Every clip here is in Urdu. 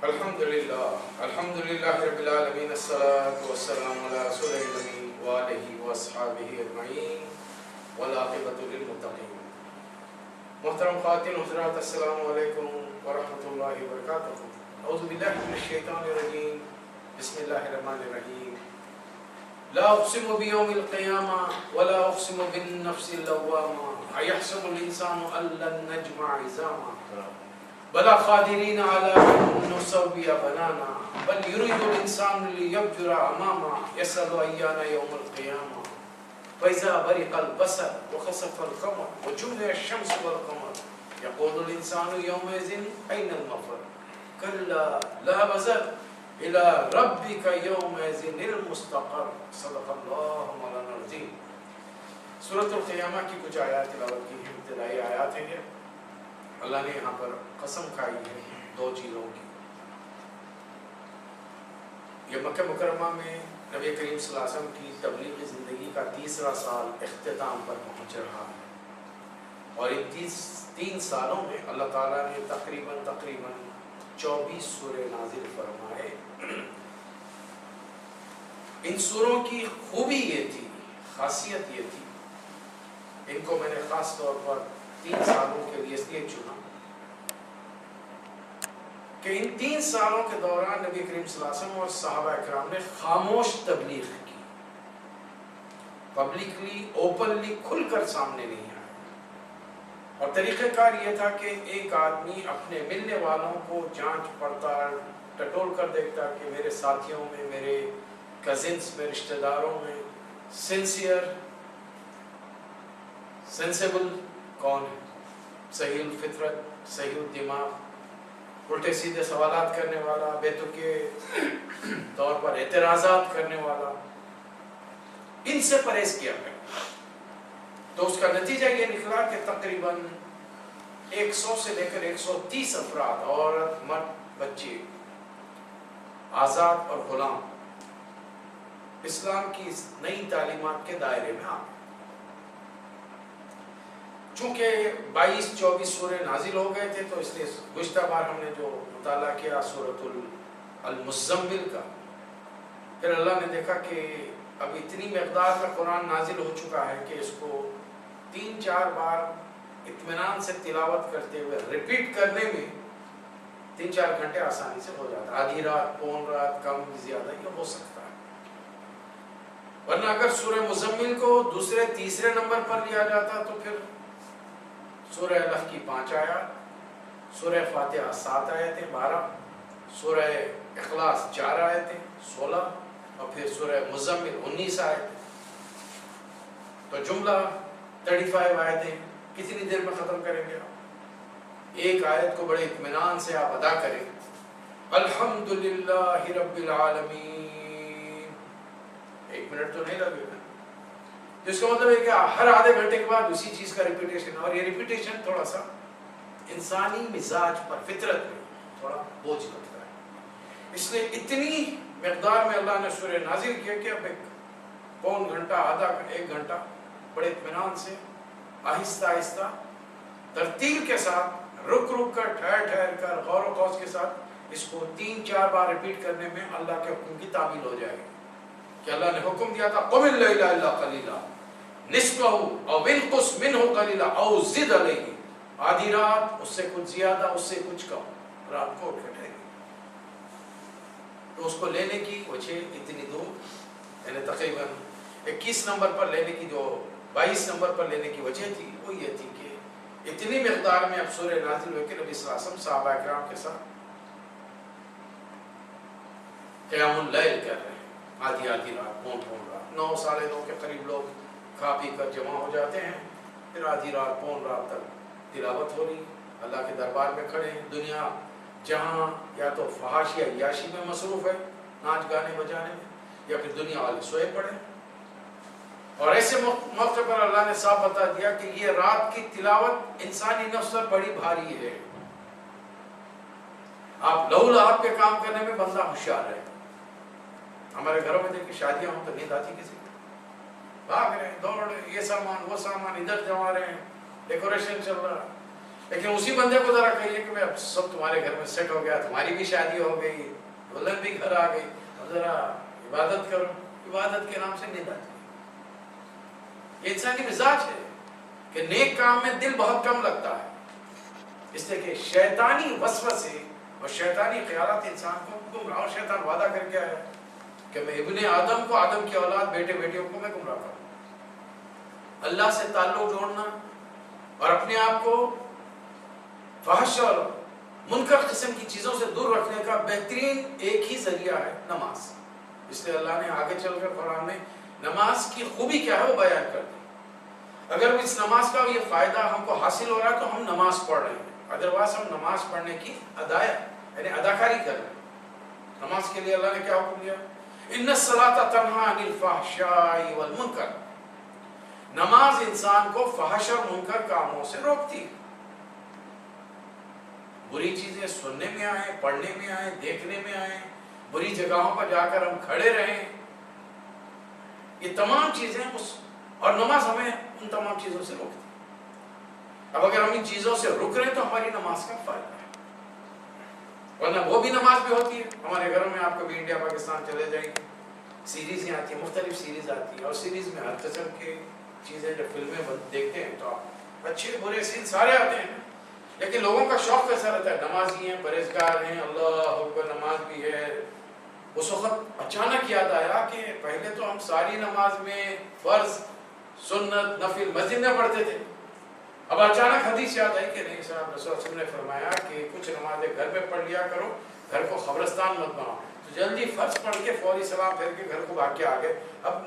الحمدللہ رب العالمین الصلاۃ والسلام علی رسول الامین وآلہ واصحابہ اجمعین والعاقبۃ للمتقین۔ محترم خواتین حضرات، السلام علیکم ورحمۃ اللہ وبرکاتہ۔ اعوذ باللہ من الشیطان الرجیم، بسم اللہ الرحمن الرحیم۔ لا اقسم بیوم القیامہ ولا اقسم بالنفس اللوامہ ایحسب الانسان ان لن نجمع عظامہ بلا قادرین علی ان نسوی بنانا بل یرید الانسان لیفجر اماما یسأل ایان یوم القیامہ فاذا برق البصر وخسف القمر وجمع الشمس والقمر یقول الانسان یومئذ این المفر کلا لا وزر الى ربک یومئذ المستقر۔ صدق اللہ مولانا العظیم۔ سورۃ القیامہ کی کچھ آیات تلاوت کی ہیں، ابتدائی آیات ہیں۔ اللہ نے یہاں پر قسم کھائی ہے دو چیزوں کی۔ یہ مکہ مکرمہ میں نبی کریم صلی اللہ علیہ وسلم کی تبلیغی زندگی کا تیسرا سال اختتام پر پہنچ رہا ہے، اور ان 3 سالوں میں اللہ تعالیٰ نے تقریباً 24 سورے نازل فرمائے۔ ان سوروں کی خوبی یہ تھی، خاصیت یہ تھی، ان کو میں نے خاص طور پر 3 سالوں کے لیے اس لیے چنا کہ ان 3 سالوں کے دوران نبی کریم صلی اللہ علیہ وسلم اور صحابہ اکرام نے خاموش تبلیغ کی، پبلکلی اوپنلی کھل کر سامنے نہیں آئے۔ اور طریقہ کار یہ تھا کہ ایک آدمی اپنے ملنے والوں کو جانچ پڑتال ٹٹول کر دیکھتا کہ میرے ساتھیوں میں، میرے کزنس میں، رشتہ داروں میں سنسیئر سینسیبل کون ہے، صحیح الفطرت، صحیح الدماغ، الٹے سیدھے سوالات کرنے والا، بے تکے طور پر اعتراضات کرنے والا، ان سے پرہیز کیا گیا۔ تو اس کا نتیجہ یہ نکلا کہ تقریباً 100 سے لے کر 130 افراد، عورت، مرد، بچے، آزاد اور غلام، اسلام کی نئی تعلیمات کے دائرے میں آ گئے۔ چونکہ 22-24 سورے نازل ہو گئے تھے، تو اس لیے گزشتہ بار ہم نے جو مطالعہ کیا سورۃ المزمل کا، پھر اللہ نے دیکھا کہ اب اتنی مقدار میں قرآن نازل ہو چکا ہے کہ اس کو 3-4 بار اطمینان سے تلاوت کرتے ہوئے ریپیٹ کرنے میں 3-4 گھنٹے آسانی سے ہو جاتا ہے، آدھی رات، پون رات، کم زیادہ یہ ہو سکتا ہے۔ ورنہ اگر سورہ مزمل کو دوسرے تیسرے نمبر پر لیا جاتا تو پھر سورہ الف کی 5 آیات، سورہ فاتحہ 7 آیتیں 12، سورہ اخلاص 4 آیتیں 16، اور پھر سورہ مزمل 19 آیتیں، تو جملہ 35 آیتیں کتنی دیر میں ختم کریں گے آپ؟ ایک آیت کو بڑے اطمینان سے آپ ادا کریں، الحمدللہ رب العالمین، 1 منٹ تو نہیں لگے گا۔ اس کا مطلب ہے کہ ہر آدھے گھنٹے کے بعد اسی چیز کا ریپیٹیشن، اور یہ ریپیٹیشن تھوڑا سا انسانی مزاج پر، فطرت میں تھوڑا بوجھ لگتا ہے۔ اس لیے اتنی مقدار میں اللہ نے سورہ نازل کیا کہ اب 1 گھنٹہ، آدھا 1 گھنٹہ بڑے اطمینان سے، آہستہ آہستہ، ترتیل کے ساتھ، رک رک کر، ٹھہر ٹھہر کر، غور و خوض کے ساتھ اس کو 3-4 بار ریپیٹ کرنے میں اللہ کے حکم کی تعمیل ہو جائے گی۔ کہ اللہ نے حکم دیا تھا قم اللیل الا قلیلا نصفہ او انقص منہ قلیلا او زد علیہ، آدھی رات، اس سے کچھ زیادہ، اس سے کچھ کم، رات کو اٹھے گی۔ تو اس کو لینے کی وجہ اتنی دور، یعنی تقریباً 21 نمبر پر لینے کی، جو 22 نمبر پر لینے کی وجہ تھی وہ یہ تھی کہ اتنی مقدار میں اب سورہ نازل ہوئے کہ نبی صلی اللہ علیہ وسلم صحابہ اکرام کے ساتھ قیام اللیل کر رہے ہیں، آدھی رات، پون رات، 9 ساڑھے 9 کے قریب لوگ کھا پی کر جمع ہو جاتے ہیں، پھر آدھی رات، پون رات تک تلاوت ہو رہی، اللہ کے دربار میں کھڑے ہیں۔ دنیا جہاں یا تو فحاشی یا عیاشی میں مصروف ہے، ناچ گانے بجانے میں، یا پھر دنیا والے سوئے پڑے، اور ایسے موقع پر اللہ نے صاف بتا دیا کہ یہ رات کی تلاوت انسانی نفس پر بڑی بھاری ہے۔ آپ لہو لہب کے کام کرنے میں بندہ ہوشیار ہے۔ ہمارے گھروں میں دیکھیں شادیاں ہوں تو نیند آتی کسی کو، بھاگ رہے ہیں، دوڑ رہے ہیں، یہ سامان وہ سامان ادھر جما رہے ہیں، ڈیکوریشن چل رہا ہے، لیکن اسی بندے کو ذرا کہیے کہ اب سب تمہارے گھر میں سیٹ ہو گیا، تمہاری بھی شادی ہو گئی، دلہن بھی گھر آ گئی، اب ذرا عبادت کرو، عبادت کے نام سے نیند آتی ہے۔ یہ انسانی مزاج ہے کہ نیک کام میں دل بہت کم لگتا ہے، اس لیے کہ شیطانی وسوسے اور شیطانی خیالات انسان کو گمراہ، اور شیطان وعدہ کر کے آیا کہ میں ابن آدم کو، آدم کی اولاد، بیٹے بیٹیوں کو میں گمراہ کروں۔ اللہ سے تعلق جوڑنا اور اپنے آپ کو فحش اور منکر قسم کی چیزوں سے دور رکھنے کا بہترین ایک ہی ذریعہ ہے نماز۔ اس لیے اللہ نے آگے چل کر قرآن میں نماز کی خوبی کیا ہے وہ بیان کر دی۔ اگر اس نماز کا یہ فائدہ ہم کو حاصل ہو رہا ہے تو ہم نماز پڑھ رہے ہیں، ادروائز ہم نماز پڑھنے کی اداکاری کر رہے ہیں۔ نماز کے لیے اللہ نے کیا حکم دیا؟ ان الصلاۃ تنہی عن الفحشاء والمنکر، نماز انسان کو فحش اور منکر کاموں سے روکتی ہے۔ بری چیزیں سننے میں آئیں، پڑھنے میں آئیں، دیکھنے میں آئیں، بری جگہوں پر جا کر ہم کھڑے رہیں، یہ تمام چیزیں اور نماز ہمیں ان تمام چیزوں سے روکتی ہے۔ اب اگر ہم ان چیزوں سے رک رہے ہیں تو ہماری نماز کا فائدہ ہے، ورنہ وہ بھی نماز بھی ہوتی ہے۔ ہمارے گھروں میں آپ کبھی انڈیا پاکستان چلے جائیں گے، سیریزیں آتی ہیں، مختلف سیریز آتی ہیں، اور سیریز میں ہر قسم کی چیزیں جب فلمیں دیکھتے ہیں تو اچھے برے سین سارے آتے ہیں، لیکن لوگوں کا شوق کیسا رہتا ہے؟ نمازی ہیں، پرہیزگار ہیں، اللہ اکبر، نماز بھی ہے۔ اس وقت اچانک یاد آیا کہ پہلے تو ہم ساری نماز میں فرض، سنت، نفل مسجد میں پڑھتے تھے، اب اچانک حدیث یاد آئی کہ نہیں صاحب، رسول اللہ نے فرمایا کہ کچھ نمازیں گھر میں پڑھ لیا کرو، گھر کو قبرستان مت بناؤ۔ تو جلدی فرض پڑھ کے فوری سلام پھیر کے گھر کو بھاگ کے آ گئے۔ اب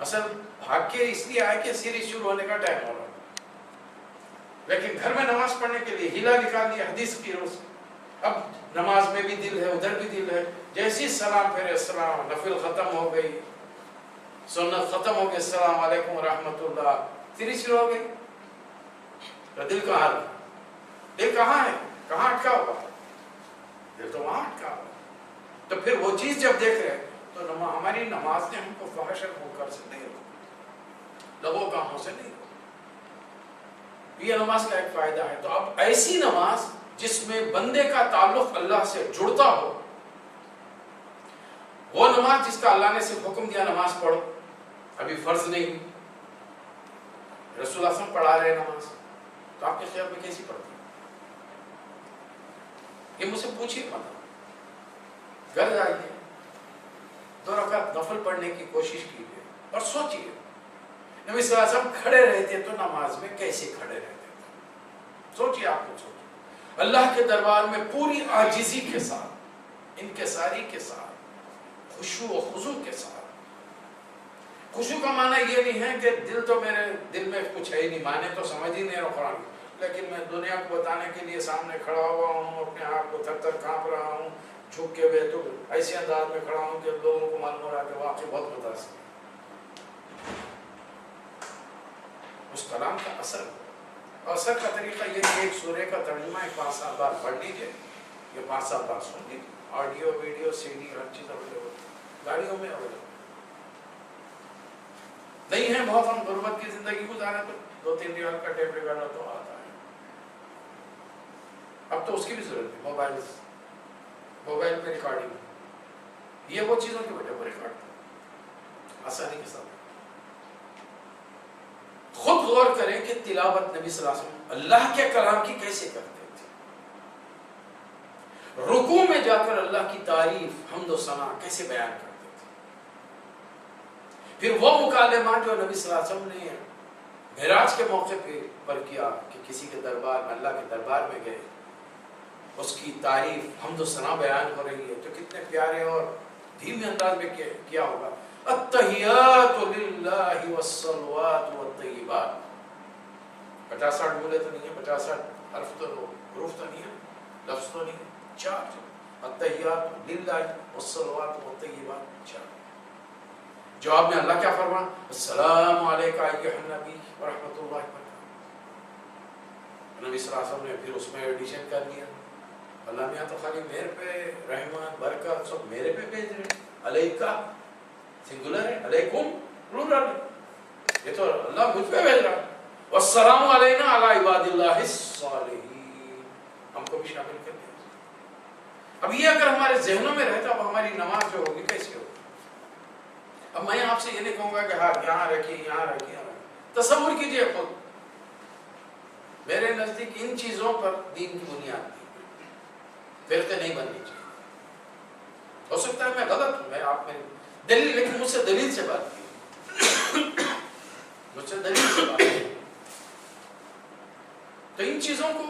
اصل بھاگ کے اس لیے آئے کہ سیریز شروع ہونے کا ٹائم ہو رہا، لیکن گھر میں نماز پڑھنے کے لیے ہیلا نکال دیا حدیث کی روز۔ اب نماز میں بھی دل ہے، ادھر بھی دل ہے، جیسی سلام پھیرے السلام، نفل ختم ہو گئی، سنت ختم ہو گئی، السلام علیکم ورحمۃ اللہ، سیریز شروع ہو گئی۔ تو دل کہاں ہے؟ دل کہاں ہے؟ کہاں اٹکا ہوا؟ دل تو وہاں اٹکا ہوا۔ تو پھر وہ چیز جب دیکھ رہے تو ہماری نماز نے ہم کو فحش اور منکر سے نہیں روکا، لغو کاموں سے نہیں روکا۔ یہ نماز کا ایک فائدہ ہے۔ تو اب ایسی نماز جس میں بندے کا تعلق اللہ سے جڑتا ہو، وہ نماز جس کا اللہ نے صرف حکم دیا نماز پڑھو، ابھی فرض نہیں، رسول اللہ صلی اللہ علیہ وسلم پڑھا رہے نماز، تو آپ کے خیال میں کیسی پڑھتی؟ یہ مجھ سے پوچھیے مت، گھر جائیے، 2 رکعت نفل پڑھنے کی کوشش کیجیے اور سوچیے نبی صلی اللہ علیہ وسلم کھڑے رہتے تو نماز میں کیسے کھڑے رہتے تھے؟ سوچیے، آپ کو سوچیے، اللہ کے دربار میں پوری عاجزی کے ساتھ، انکساری کے ساتھ، خشوع و خضوع کے ساتھ۔ خشوع کا معنی یہ نہیں ہے کہ دل تو میرے دل میں کچھ ہے ہی نہیں، مانے تو سمجھ ہی نہیں رہا قرآن، لیکن میں دنیا کو بتانے کے لیے سامنے کھڑا ہوا ہوں، اپنے آپ کو تھر تھر کانپ رہا ہوں، جھک کے تو ایسے انداز میں کھڑا ہوں کہ لوگوں کو معلوم ہو رہا کہ واقعی بہت متاثر ہے۔ اس کلام کا اثر کا طریقہ یہ کہ ایک سورے کا ترجمہ 5-7 بار پڑھ لیجیے، یا 5-7 بار سن لیجیے، آڈیو ویڈیو سی ڈی ہر چیز اویلیبل، گاڑیوں میں اویلیبل نہیں ہے۔ بہت ہم غربت کی زندگی گزارے تو 2-3 ریال کا ٹیپ ریکارڈر تو آتا ہے، اب تو اس کی بھی ضرورت ہے، موبائل پہ ریکارڈنگ، یہ وہ چیزوں کی وجہ پر ریکارڈ آسانی کے ساتھ۔ خود غور کریں کہ تلاوت نبی صلی اللہ علیہ وسلم اللہ کے کلام کی کیسے کرتے تھے، رکوع میں جا کر اللہ کی تعریف، حمد و ثنا کیسے بیان کرتے تھے، پھر وہ مکالمات جو نبی صلی اللہ علیہ وسلم نے معراج کے موقع پر کیا کہ کسی کے دربار میں، اللہ کے دربار میں گئے، اس کی تعریف، حمد و ثنا بیان ہو رہی ہے، تو کتنے پیارے اور دھیمے انداز میں کیا ہوگا۔ التحیات للہ والصلوات والطیبات، 50-60 بولے تو نہیں ہے، 50-60 حرف تو حروف تو نہیں ہے، لفظ تو نہیں ہے، 4 التحیات للہ والصلوات والطیبات 4۔ جواب میں اللہ کیا فرمایا؟ السلام علیکہ ایھا النبی ورحمۃ اللہ وبرکاتہ۔ نبی صلی اللہ علیہ وسلم نے پھر اس میں ایڈیشن کر دیا، اللہ میاں تو خالی میرے پہ رحمت برکت سب میرے پہ بھیج رہے، علیکہ سنگولر ہے، علیکم پلورل ہے، یہ تو اللہ مجھ پہ بھیج رہا، والسلام علینا علی عباد اللہ الصالحین، ہم کو بھی شامل کر دیا۔ اب یہ اگر ہمارے ذہنوں میں رہتا، اب ہماری نماز جو ہوگی کیسے ہوگی؟ اب میں آپ سے یہ نہیں کہوں گا کہ ہاں یہاں رکھیے یہاں رکھیے، تصور کیجئے خود، میرے نزدیک ان چیزوں پر دین کی بنیاد نہیں، فرقے نہیں بننی چاہیے۔ ہو سکتا ہے میں غلط ہوں، میں آپ میں دلیل، لیکن مجھ سے دلیل سے بات کی، مجھ سے دلیل سے بات کی۔ تو ان چیزوں کو،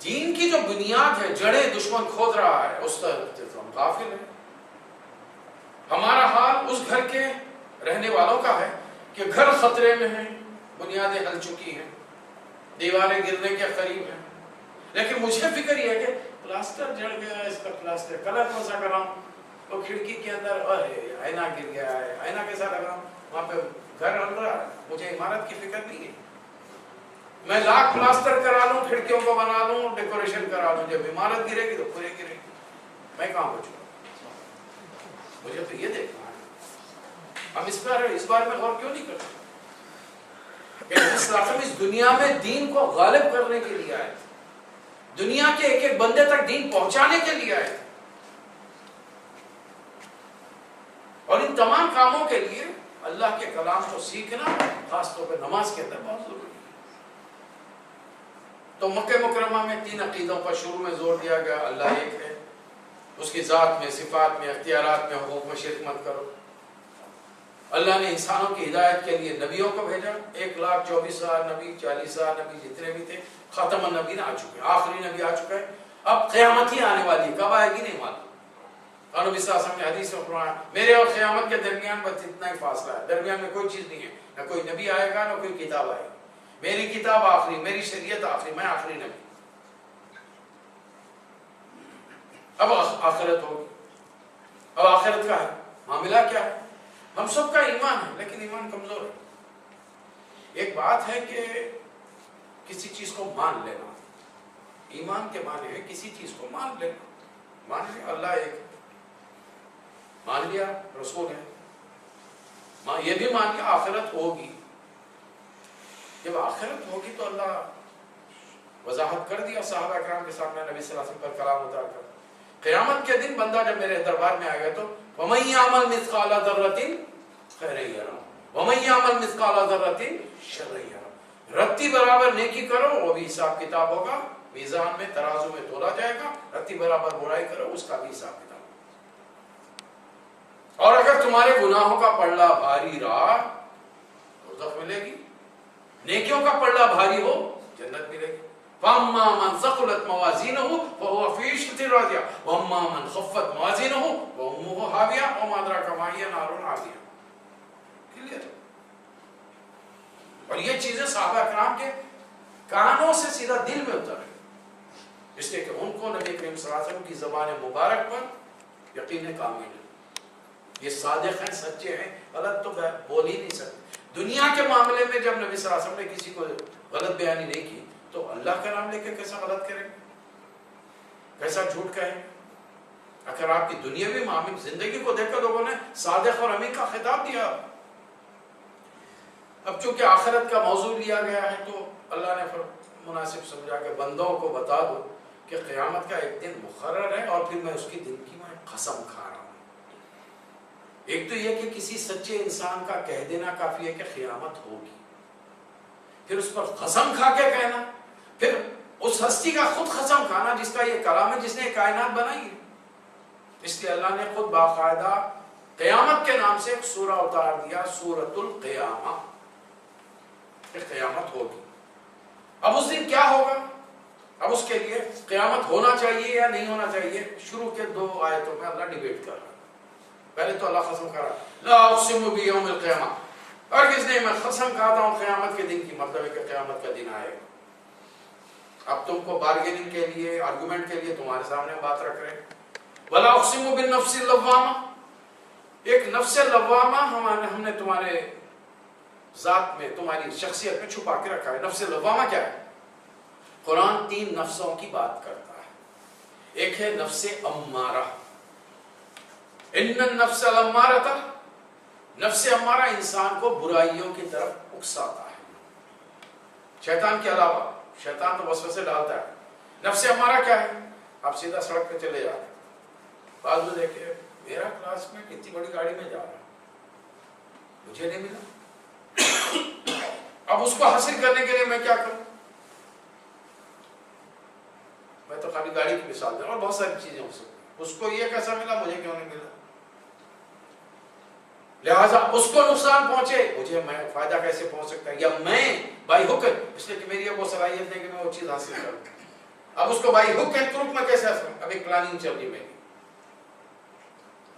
دین کی جو بنیاد ہے، جڑیں دشمن کھود رہا ہے، اس طرح ہم غافل ہیں۔ ہمارا حال اس گھر کے رہنے والوں کا ہے کہ گھر خطرے میں ہیں، بنیادیں ہل چکی ہیں، دیواریں گرنے کے قریب ہیں، لیکن مجھے فکر یہ ہے کہ پلاسٹر جڑ گیا ہے، اس کا پلاسٹر کلر کون سا کراؤں، وہ کھڑکی کے اندر آئینہ گر گیا ہے، آئینہ کیسا لگاؤں، وہاں پہ گھر ہل رہا ہے، مجھے عمارت کی فکر نہیں ہے۔ میں لاکھ پلاسٹر کرا لوں، کھڑکیوں کو بنا لوں، ڈیکوریشن کرا لوں، جب عمارت گرے گی تو پورے گرے گی، میں کہاں بچوں؟ مجھے تو یہ دیکھنا ہے۔ ہم اس بار میں غور کیوں نہیں کرتے؟ اس دنیا میں دین کو غالب کرنے کے لیے آئے، دنیا کے ایک ایک بندے تک دین پہنچانے کے لیے آئے، اور ان تمام کاموں کے لیے اللہ کے کلام کو سیکھنا، خاص طور پہ نماز کے اندر بہت ضروری ہے۔ تو مکہ مکرمہ میں 3 عقیدوں پر شروع میں زور دیا گیا، اللہ ایک ہے، اس کی ذات میں، صفات میں، اختیارات میں، حقوق میں شرک مت کرو۔ اللہ نے انسانوں کی ہدایت کے لیے نبیوں کو بھیجا، 1,24,000 نبی، 40,000 نبی جتنے بھی تھے، خاتم النبیین آ چکے ہیں، آخری نبی آ چکا ہے، اب قیامت ہی آنے والی ہے، کب آئے گی نہیں معلوم۔ اور نبی صلی اللہ علیہ وسلم نے حدیث میں فرمایا، میرے اور قیامت کے درمیان بس اتنا ہی فاصلہ ہے، درمیان میں کوئی چیز نہیں ہے، نہ کوئی نبی آئے گا، نہ کوئی کتاب آئے گی، میری کتاب آخری، میری شریعت آخری، میں آخری نبی۔ اب آخرت ہوگی، اب آخرت کا ہے معاملہ کیا ہے؟ ہم سب کا ایمان ہے، لیکن ایمان کمزور ہے۔ ایک بات ہے کہ کسی چیز کو مان لینا، ایمان کے معنی ہے کسی چیز کو مان لینا، مان لیا اللہ ایک، مان لیا رسول ہے، یہ بھی مان لیا آخرت ہوگی۔ جب آخرت ہوگی تو اللہ وضاحت کر دیا صحابہ کرام کے سامنے، نبی صلی اللہ علیہ وسلم پر کلام اتار کر، قیامت کے دن بندہ جب میرے دربار میں آئے گا تو وَمَن يَعْمَلْ مِثْقَالَ ذَرَّةٍ خَيْرًا يَرَهُ وَمَن يَعْمَلْ مِثْقَالَ ذَرَّةٍ شَرًّا يَرَهُ، رتی برابر نیکی کرو وہ بھی حساب کتاب ہوگا، میزان میں ترازو میں تولا جائے گا، رتی برابر برائی کرو اس کا بھی حساب کتاب ہوگا۔ اور اگر تمہارے گناہوں کا پلڑا بھاری رہا دوزخ ملے گی، نیکیوں کا پلڑا بھاری ہو جنت ملے گی۔ فَأَمَّا مَنْ ثَقُلَتْ مَوَازِينُهُ فَهُوَ فِي عِيشَةٍ رَاضِيَةٍ وَأَمَّا مَنْ خَفَّتْ مَوَازِينُهُ فَأُمُّهُ هَاوِيَةٌ وَمَا أَدْرَاكَ مَا هِيَ نَارٌ حَامِيَةٌ۔ کلیئر؟ اور یہ چیزیں صحابہ کرام کے کانوں سے سیدھا دل میں اتر رہی، اس لیے کہ ان کو نبی کریم صلی اللہ علیہ وسلم کی زبان مبارک پر یقین کامل ہے، یہ صادق ہیں، سچے ہیں، غلط تو بول ہی نہیں سکتے۔ دنیا کے معاملے میں جب نبی صلی اللہ علیہ وسلم نے کسی کو غلط بیانی نہیں کی تو اللہ کا نام لے کے کیسا غلط کریں، کیسا جھوٹ کہیں؟ اگر آپ کی دنیاوی معاملے زندگی کو دیکھ کر لوگوں نے صادق اور امین کا خطاب دیا۔ اب چونکہ آخرت کا موضوع لیا گیا ہے تو اللہ نے مناسب سمجھا کہ بندوں کو بتا دو کہ قیامت کا ایک دن مقرر ہے، اور پھر میں اس کی دن کی میں قسم کھا رہا ہوں۔ ایک تو یہ کہ کسی سچے انسان کا کہہ دینا کافی ہے کہ قیامت ہوگی، پھر اس پر قسم کھا کے کہنا، پھر اس ہستی کا خود قسم کھانا جس کا یہ کلام ہے، جس نے کائنات بنائی ہے۔ اس لیے اللہ نے خود باقاعدہ قیامت کے نام سے ایک سورہ اتار دیا، سورۃ القیامہ، کہ قیامت ہوگی۔ اب اس دن کیا ہوگا، اب اس کے لیے قیامت ہونا چاہیے یا نہیں ہونا چاہیے، شروع کے 2 آیتوں میں اللہ ڈیبیٹ کر رہا ہے۔ پہلے تو اللہ قسم کھا رہا، لا اقسم بیوم القیامہ، اور کس نے میں قسم کھاتا ہوں قیامت کے دن کی، مطلب ہے کہ قیامت کا دن آئے گا۔ اب تم کو بارگیننگ کے لیے، آرگومنٹ کے لیے تمہارے سامنے بات رکھ رہے ہیں۔ وَلَا أُقْسِمُ بِالنَّفْسِ اللَّوَّامَةِ، ایک نفس لوامہ ہم نے تمہارے ذات میں، تمہاری شخصیت میں چھپا کے رکھا ہے۔ نفس لوامہ کیا ہے؟ قرآن 3 نفسوں کی بات کرتا ہے۔ ایک ہے نفس امارہ، اِنَّ النَّفْسَ لَمَّارَةً، نفس امارہ انسان کو برائیوں کی طرف اکساتا ہے۔ شیطان کے علاوہ شیطان تو وسوسے ڈالتا ہے. نفس امارہ کیا ہے؟ آپ سیدھا سڑک پہ چلے جاتے ہیں. بعض میں دیکھے میرا کلاس میں کتنی بڑی گاڑی میں جا رہا ہے, مجھے نہیں ملا. اب اس کو حاصل کرنے کے لیے میں کیا کروں؟ میں تو خالی گاڑی کی مثال دوں, اور بہت ساری چیزیں ہو سکتی ہیں. اس کو یہ کیسا ملا, مجھے کیوں نہیں ملا؟ لہٰذا اس کو نقصان پہنچے, مجھے میں فائدہ کیسے پہنچ سکتا ہے؟ یا میں بائی حکم, اس لیے کہ میری وہ صلاحیت ہے کہ میں وہ چیز حاصل کروں. اب اس کو بائی حکم کے ترک میں کیسے حاصل؟ اب ایک پلاننگ چل رہی میری.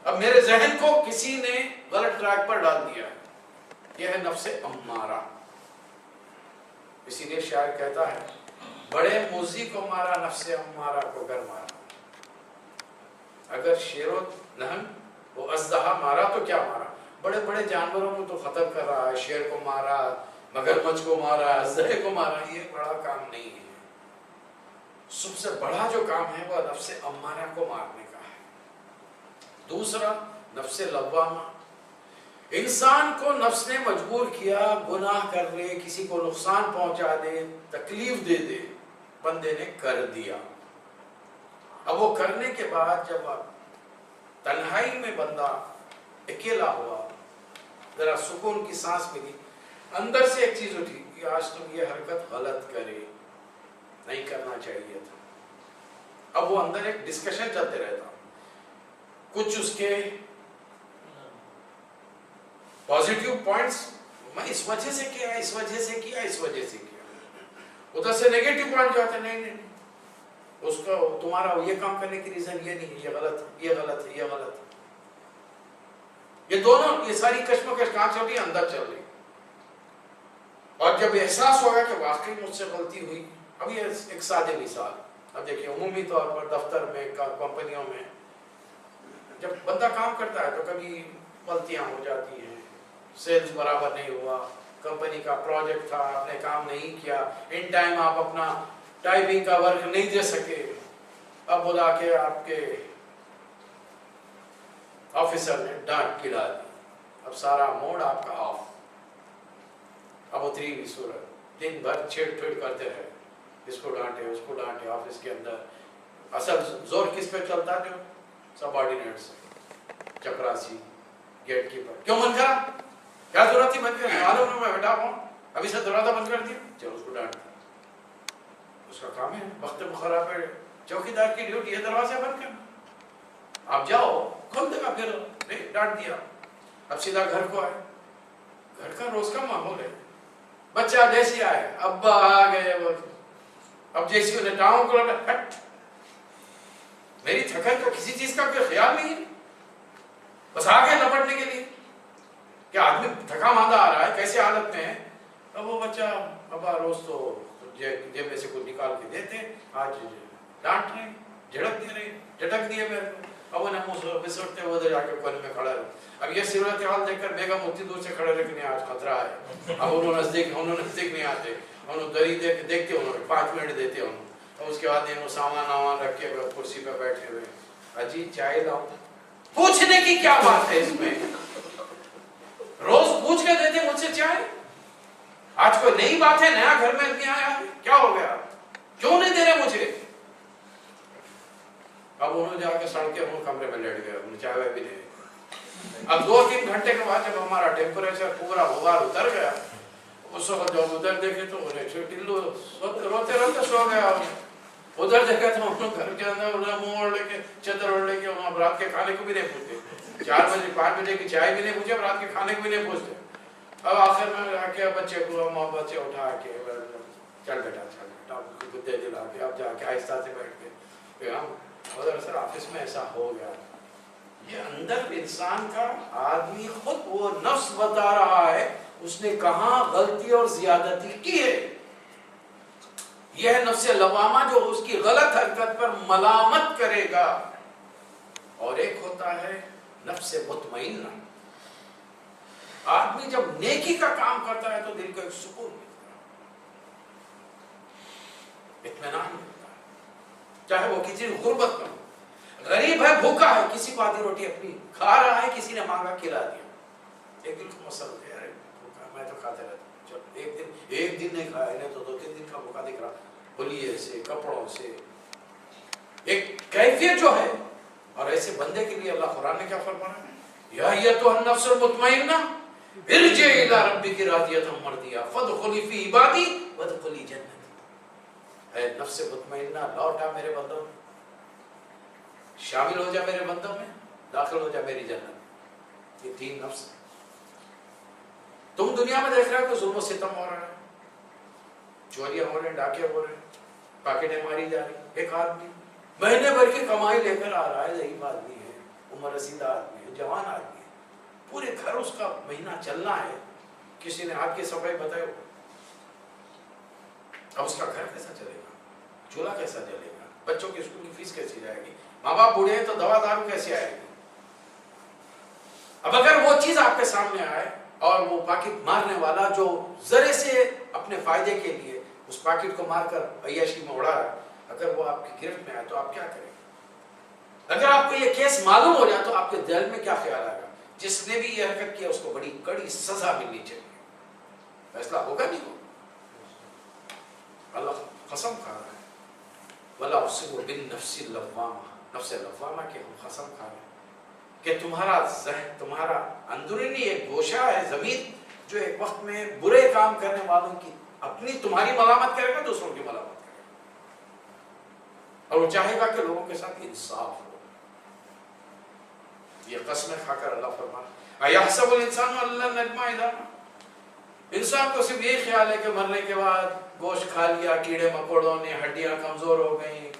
اب میرے ذہن کو کسی نے غلط ٹریک پر ڈال دیا ہے. یہ ہے نفس امارہ. اسی لیے شاعر کہتا ہے, بڑے موزی کو مارا نفس امارہ کو گر مارا. اگر شیر و نہنگ وہ اژدہا مارا تو کیا مارا؟ بڑے بڑے جانوروں کو تو ختم کر رہا ہے. شیر کو مارا, مگرمچھ کو مارا, اژدہے کو مارا. یہ بڑا کام نہیں ہے. سب سے بڑا جو کام ہے وہ نفس امارہ کو مارنے کا ہے. دوسرا نفس لوامہ. انسان کو نفس نے مجبور کیا گناہ کر لے, کسی کو نقصان پہنچا دے, تکلیف دے دے. بندے نے کر دیا. اب وہ کرنے کے بعد جب تنہائی میں بندہ اکیلا ہوا, ذرا سکون کی سانس ملی, اندر سے ایک چیز اٹھی کہ آج تم یہ حرکت غلط کرے, نہیں کرنا چاہیے تھا. اب وہ اندر ایک ڈسکشن چلتے رہتا. کچھ اس کے پازیٹیو پوائنٹس, میں اس وجہ سے کیا, اس وجہ سے کیا, اس وجہ سے کیا. ادھر سے نیگیٹو پوائنٹ جو آتے ہیں, نہیں اس کا تمہارا یہ کام کرنے کی ریزن یہ نہیں, یہ غلط ہے, یہ غلط ہے, یہ غلط ہے. یہ دونوں, یہ ساری کشمکش کہاں چل رہی ہے؟ اندر چل رہی. اور جب احساس ہوگا کہ واقعی مجھ سے غلطی ہوئی. اب یہ ایک سادہ مثال, اب دیکھیے عمومی طور پر دفتر میں, کمپنیوں میں جب بندہ کام کرتا ہے تو کبھی غلطیاں ہو جاتی ہیں. سیلز برابر نہیں ہوا, کمپنی کا پروجیکٹ تھا, آپ نے کام نہیں کیا, ان ٹائم آپ اپنا ٹائپنگ کا ورک نہیں دے سکے. اب بلا کے آپ کے آفیسر نے ڈانٹ گرا دی. اب سارا موڈ آپ کا آف. اب اتری ہوئی صورت, دن بھر چھیڑ پھیڑ کرتے رہے, اس کو ڈانٹے, اس کو ڈانٹے. آفس کے اندر اصل زور کس پہ چلتا ہے؟ جو سب آرڈینیٹس, چپراسی, گیٹ کیپر. کیوں بند کرا؟ کیا ضرورت تھی بند کرنے؟ معلوم ہے میں بیٹھا ہوں, ابھی سے دروازہ بند کر دیا. چلو اس کو ڈانٹ دیا. اس کا کام ہے وقت مخرہ پہ چوکیدار کی ڈیوٹی ہے دروازہ بند کرنا. آپ جاؤ, کھول دے گا. پھر نہیں, ڈانٹ دیا. اب سیدھا گھر کو آئے. گھر کا روز کا ماحول ہے. بچہ جیسی آئے, ابا آ گئے, اب جیسی انہیں ٹاؤں کو لگا, ہٹ, میری تھکن کو کسی چیز کا کوئی خیال نہیں ہے, بس آ گئے لپٹنے کے لیے. کیا آدمی تھکا ماندہ آ رہا ہے, کیسے حالت میں ہے. اب وہ بچہ, ابا روز تو جیب میں سے کچھ نکال کے دیتے, آج ڈانٹ رہے, جھڑک دے رہے, جھٹک دیے میرے کو. اب انہیں منہ بسرتے ہوئے ادھر جا کے کونے میں کھڑا رہا. اب یہ صورتحال دیکھ کر بیگم اتنی دور سے کھڑے رہے کہ نہیں آج خطرہ ہے. اب انہوں نزدیک نہیں آتے, انہوں دری دیکھتے, انہوں 5 منٹ دیتے انہوں. اور اس کے بعد وہ سامان وامان رکھ کے کرسی پہ بیٹھے ہوئے, اجی چائے لاؤ. پوچھنے کی کیا بات ہے اس میں؟ روز پوچھ کے دیتے مجھ سے چائے. آج کوئی نئی بات ہے, نیا گھر میں اتنی آیا, کیا ہو گیا, کیوں نہیں دے رہے مجھے؟ اب انہوں جا کے سڑ کے انہوں کمرے میں لیٹ گئے, انہوں چائے بھی نہیں. اب 2-3 گھنٹے کے بعد جب ہمارا ٹیمپریچر پورا غبار اتر گیا, اس وقت جب ادھر دیکھے تو ٹلو روتے روتے سو گیا. ادھر دیکھا تو ہم لوگ گھر کے اندر منہ اوڑھ لے کے, چادر اوڑھ لے کے, وہاں رات کے کھانے کو بھی نہیں پوچھتے. 4 بجے 5 بجے کی چائے بھی نہیں پوچھے, رات کے کھانے کو بھی نہیں پوچھتے. اب آخر میں آ کے بچے کو محبت سے اٹھا کے, چل بیٹا چل بیٹا, گدے دلا کے اب جا کے آہستہ سے بیٹھ کے ہم ادھر سر آفس میں ایسا ہو گیا. یہ اندر انسان کا, آدمی خود وہ نفس بتا رہا ہے اس نے کہاں غلطی اور زیادتی کی ہے. یہ ہے نفس لوامہ جو اس کی غلط حرکت پر ملامت کرے گا. اور ایک ہوتا ہے نفس مطمئنہ. آدمی جب نیکی کا کام کرتا ہے تو دل کو ایک سکون ملتا ہے, اطمینان ملتا ہے, چاہے وہ کسی غربت میں ہو. غریب ہے, بھوکا ہے, کسی کو آدھی روٹی اپنی کھا رہا ہے, کسی نے مانگا کھلا دیا. ایک دل کو مسل ہے, ارے بھوکا, میں تو کھاتے رہتا ہوں, چلو ایک دن نہیں کھایا، انہیں تو 2-3 دن کا موقع دکھ رہا، بولیے سے، کپڑوں سے، ایک کیفیت جو ہے. اور ایسے بندے کے لیے اللہ قرآن نے کیا فرمایا؟ یا ایتھا النفس المطمئنہ ارجعی الی ربک راضیۃ مرضیہ فادخلی فی عبادی وادخلی جنتی. اے نفس مطمئنہ، لوٹ آ میرے بندوں میں، شامل ہو جا میرے بندوں میں، داخل ہو جا میری جنت. یہ 3 نفس. تم دنیا میں دیکھ رہے ہو کہ ظلم و ستم ہو رہا ہے، چوریاں ہو رہے ہیں، ڈاکے ہو رہے ہیں، پاکٹیں ماری جا رہی. ایک آدمی مہینے بھر کی کمائی لے کر آ رہا ہے، ضعیف آدمی ہے، عمر رسیدہ آدمی ہے، جوان آدمی ہے، پورے گھر اس کا مہینہ چلنا ہے. کسی نے ہاتھ کی صفائی بتائی، اب اس کا گھر کیسا چلے گا، چولہا کیسا جلے گا، بچوں کی اسکول کی فیس کیسی جائے گی، ماں باپ بوڑھے ہیں تو دوا دارو کیسے آئے گی. اب اگر وہ چیز آپ کے سامنے آئے اور وہ پاکٹ مارنے والا جو ذرے سے اپنے فائدے کے لیے اس پاکٹ کو مار کر عیاشی میں اڑا رہا ہے، اگر وہ آپ کی گرفت میں آئے تو آپ کیا کریں؟ اگر آپ کو یہ کیس معلوم ہو جائے تو آپ کے دل میں کیا خیال آئے گا؟ جس نے بھی یہ حرکت کیا اس کو بڑی کڑی سزا ملنی چاہیے. فیصلہ ہوگا نہیں ہوگا؟ اللہ قسم کھا رہا ہے، وَلَا أُقْسِمُ بِالنَّفْسِ اللَّوَّامَةِ، نفس لوامہ کے ہم قسم کھا رہے ہیں کہ تمہارا ذہن، تمہارا اندرونی ایک گوشہ ہے، ضمیر، جو ایک وقت میں برے کام کرنے والوں کی اپنی تمہاری ملامت کرے گا، دوسروں کی ملامت کرے گا، اور وہ چاہے گا کہ لوگوں کے ساتھ انصاف ہو. یہ قسم کھا کر اللہ فرماتا ہے اَيَحْسَبُ الْإِنسَانُ أَن لَّن نَّجْمَعَ عِظَامَهُ. انسان کو صرف یہ خیال ہے کہ مرنے کے بعد گوشت کھا لیا، کیڑے مکوڑوں نے ہڈیاں کمزور ہو گئیں،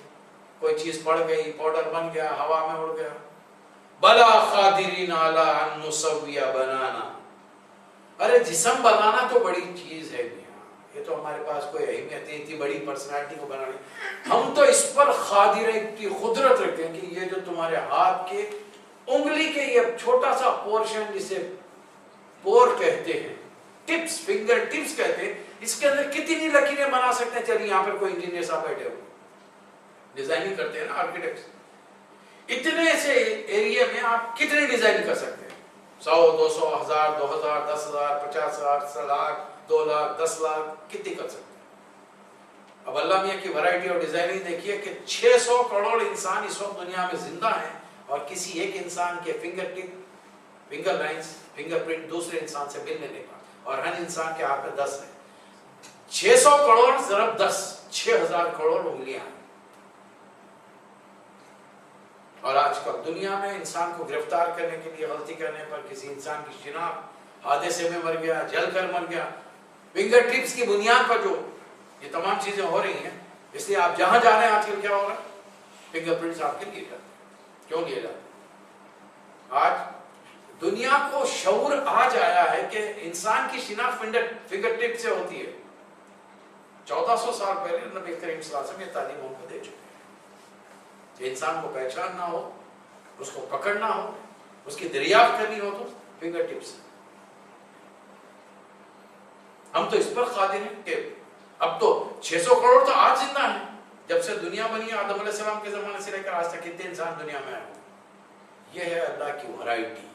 کوئی چیز پڑ گئی، پاؤڈر بن گیا، ہوا میں اڑ گیا. بلا قادرین علی ان نسوی بنانا. ارے جسم بنانا تو بڑی چیز ہے، یہ تو ہمارے پاس کوئی اہمیت نہیں، اتنی بڑی پرسنالٹی کو بنانے. ہم تو اس پر قادر ہیں، کی قدرت رکھتے ہیں کہ یہ جو تمہارے ہاتھ کے انگلی کے یہ چھوٹا سا پورشن جسے پور کہتے ہیں، ٹپس، فنگر ٹپس کہتے ہیں، اس کے اندر کتنی لکیریں بنا سکتے ہیں. چلیے یہاں پر کوئی انجینئر صاحب بیٹھے ہوئے ڈیزائننگ کرتے ہیں نا، آرکیٹیکٹس، اتنے سے ایریا میں آپ کتنے ڈیزائن کر سکتے ہیں؟ 100، 200، 1000، 2000، 10,000، 50,000، 1 لاکھ، 2 لاکھ، 10 لاکھ، کتنی کر سکتے ہیں؟ اب اللہ میاں کی ورائٹی اور ڈیزائننگ دیکھیے کہ 600 کروڑ انسان اس وقت دنیا میں زندہ ہیں، اور کسی ایک انسان کے فنگر ٹپ، فنگر لائنز، فنگر پرنٹ دوسرے انسان سے ملنے نہیں پا، اور ہر انسان کے ہاتھ میں 10 ہیں. 600 کروڑ ضرب 10، 6000 کروڑ انگلیاں ہیں. اور آج کل دنیا میں انسان کو گرفتار کرنے کے لیے غلطی کرنے پر کسی انسان کی شناخت حادثے میں مر گیا، جل کر مر گیا، فنگر ٹپس کی بنیاد پر جو یہ تمام چیزیں ہو رہی ہیں. اس لیے آپ جہاں جا رہے ہیں آج کل کیا ہو رہا ہے؟ فنگر پرنٹس آپ کے لیے جاتے ہیں. کیوں لیے جاتے ہیں؟ آج دنیا کو شعور آج آیا ہے کہ انسان کی شناخت فنگر ٹپ سے ہوتی ہے. 1400 سال پہلے نبی کریم صلی اللہ علیہ وسلم یہ تعلیم ہم کو دے چکے ہیں کہ انسان کو پہچاننا ہو، اس کو پکڑنا ہو، اس کی دریافت کرنی ہو تو فنگر ٹپ سے. ہم تو اس پر قادر ہیں کہ اب تو 600 کروڑ تو آج زندہ ہیں. جب سے دنیا بنی ہے آدم علیہ السلام کے زمانے سے لے کر آج تک کتنے انسان دنیا میں آئے. یہ ہے اللہ کی ورائٹی،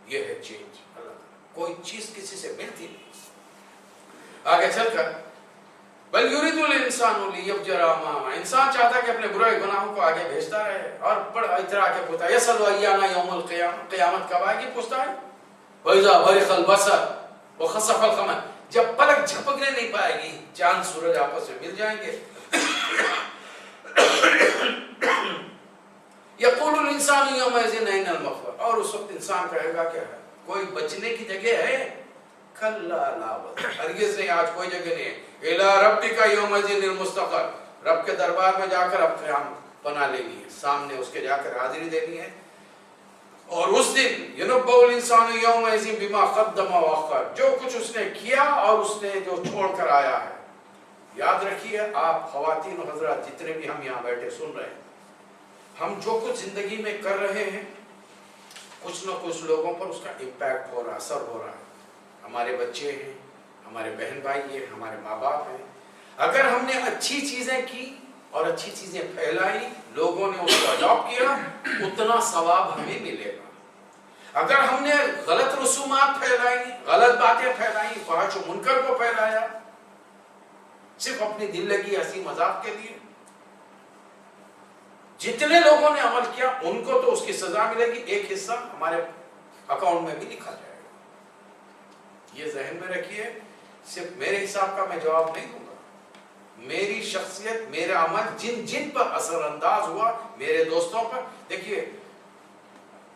یہ ہے چینج. اللہ کوئی چیز کسی سے ملتی نہیں. آگے چل کر بل یرید الانسان لیفجر امامہ، انسان چاہتا ہے کہ اپنے برے گناہوں کو آگے بھیجتا رہے اور بڑا اترا کے پوچھتا ہے یسأل ایانا یوم القیامہ، قیامت کب آئے گی پوچھتا ہے. وَإِذَا بَرِقَ الْبَصَرُ وَخَسَفَ الْقَمَرُ، جب پلک جھپکنے نہیں پائے گی، چاند سورج آپس میں مل جائیں گے. یقول الانسان یومئذ أین المفر، اور اس وقت انسان کہے گا کہ کوئی بچنے کی جگہ ہے؟ کلا لا وزر، ہرگز نہیں، آج کوئی جگہ نہیں ہے. الی ربک یومئذ المستقر، رب کے دربار میں جا کر اب قیام پناہ لینی ہے، سامنے اس کے جا کر حاضری دینی ہے. اور اس دن ینبأ الانسان یومئذ بما قدم واخر، جو کچھ اس نے کیا اور اس نے جو چھوڑ کر آیا ہے. یاد رکھیے آپ خواتین و حضرات جتنے بھی ہم یہاں بیٹھے سن رہے ہیں، ہم جو کچھ زندگی میں کر رہے ہیں کچھ نہ کچھ لوگوں پر اس کا امپیکٹ ہو رہا، اثر ہو رہا ہے. ہمارے بچے ہیں، ہمارے بہن بھائی ہیں، ہمارے ماں باپ ہیں. اگر ہم نے اچھی چیزیں کی اور اچھی چیزیں پھیلائی، لوگوں نے اس کو اڈاپٹ کیا، اتنا ثواب ہمیں ملے گا. اگر ہم نے غلط رسومات پھیلائی، غلط باتیں پھیلائی، فحش و منکر کو پھیلایا، صرف اپنی دل لگی ہنسی مذاق کے لیے. جتنے لوگوں نے عمل کیا ان کو تو اس کی سزا ملے گی، ایک حصہ ہمارے اکاؤنٹ میں بھی لکھا جائے گا. یہ ذہن میں رکھیے، صرف میرے حساب کا میں جواب نہیں دوں گا. میری شخصیت، میرا عمل جن جن پر اثر انداز ہوا، میرے دوستوں پر، دیکھیے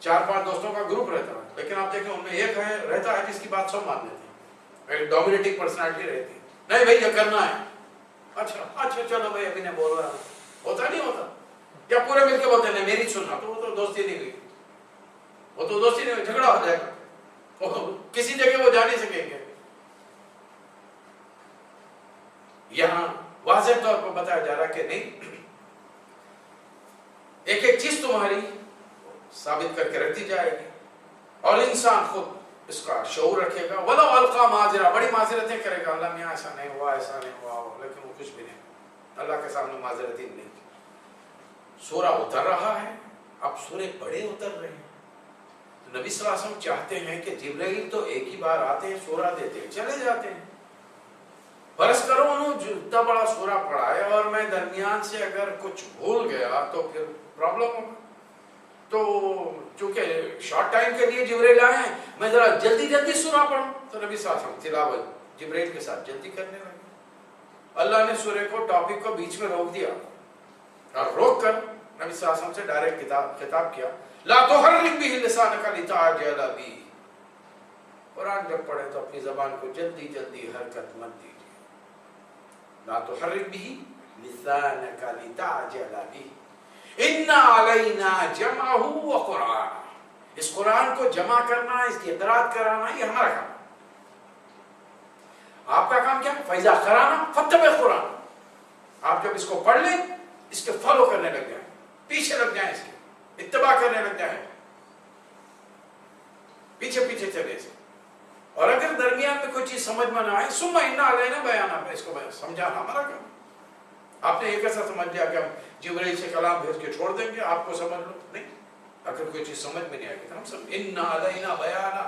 4-5 دوستوں کا گروپ رہتا ہے، لیکن آپ دیکھیں ان میں ایک ہے رہتا ہے جس کی بات سب مان لیتے ہیں، ایک ڈومینیٹنگ پرسنالٹی رہتی ہے، نہیں بھائی یہ کرنا ہے، اچھا چلو بھائی ابھی نے بول رہا ہوتا نہیں ہوتا، یا پورے مل کے بولتے ہیں میری سننا، تو وہ تو دوستی نہیں ہوئی، وہ تو دوستی نہیں ہوئی، جھگڑا ہو جائے گا، کسی جگہ وہ جا نہیں سکیں گے. یہاں واضح طور پر بتایا جا رہا کہ نہیں، ایک ایک چیز تمہاری ثابت کر کے رکھ دی جائے گی، اور انسان خود اس کا شعور رکھے گا. وَلَوْ أَلْقَى مَعْذِرَةً، بڑی معذرتیں کرے گا، اللہ میاں ایسا نہیں ہوا، لیکن وہ کچھ بھی نہیں، اللہ کے سامنے معذرت ہی نہیں. سورہ اتر رہا ہے، اب سورے بڑے اتر رہے ہیں. تو نبی صلی اللہ علیہ وسلم چاہتے ہیں کہ جبرائیل تو ایک ہی بار آتے ہیں، سورہ دیتے ہیں، چلے جاتے ہیں. فرض کرو انہوں اتنا بڑا سورہ پڑھایا اور میں درمیان سے اگر کچھ بھول گیا تو پھر پرابلم ہوگا. تو چونکہ شارٹ ٹائم کے لیے جبرائیل آئے ہیں، میں ذرا جلدی سورہ پڑھوں، تو نبی صلی اللہ علیہ وسلم تلاوت جبرائیل کے ساتھ جلدی کرنے لگے. اللہ نے سورہ کو ٹاپک کو بیچ میں روک دیا، اور روک کر نبی صلی اللہ علیہ وسلم سے ڈائریکٹ خطاب کیا، لا تحرک به لسانک لتعجل به. قرآن جب پڑھے تو اپنی زبان کو جلدی حرکت مت دیجیے. لا تحرک به لسانک لتعجل به ان علینا جمعہ وقرآن. اس قرآن کو جمع کرنا، اس کی اطلاعات کرانا، یہ ہمارا کام ہے. آپ کا کام کیا ہے؟ فیضا قرانا فتبع قرآن. آپ جب اس کو پڑھ لیں، اس کے فالو کرنے لگ جائیں، پیچھے لگ جائیں، اس کے اتباع کرنے لگ جائیں، پیچھے چلے سے. اور اگر درمیان میں کوئی چیز سمجھ میں نہ آئے، ثم ان علینا بیانہ، اس کو سمجھانا ہمارا کام. آپ نے ایک ایسا سمجھ لیا کہ ہم جبرائیل سے کلام بھیج کے چھوڑ دیں گے، آپ کو سمجھ لو، نہیں. اگر کوئی چیز سمجھ میں نہیں آئے گی تو ہم سمجھ، ان علینا بیانہ،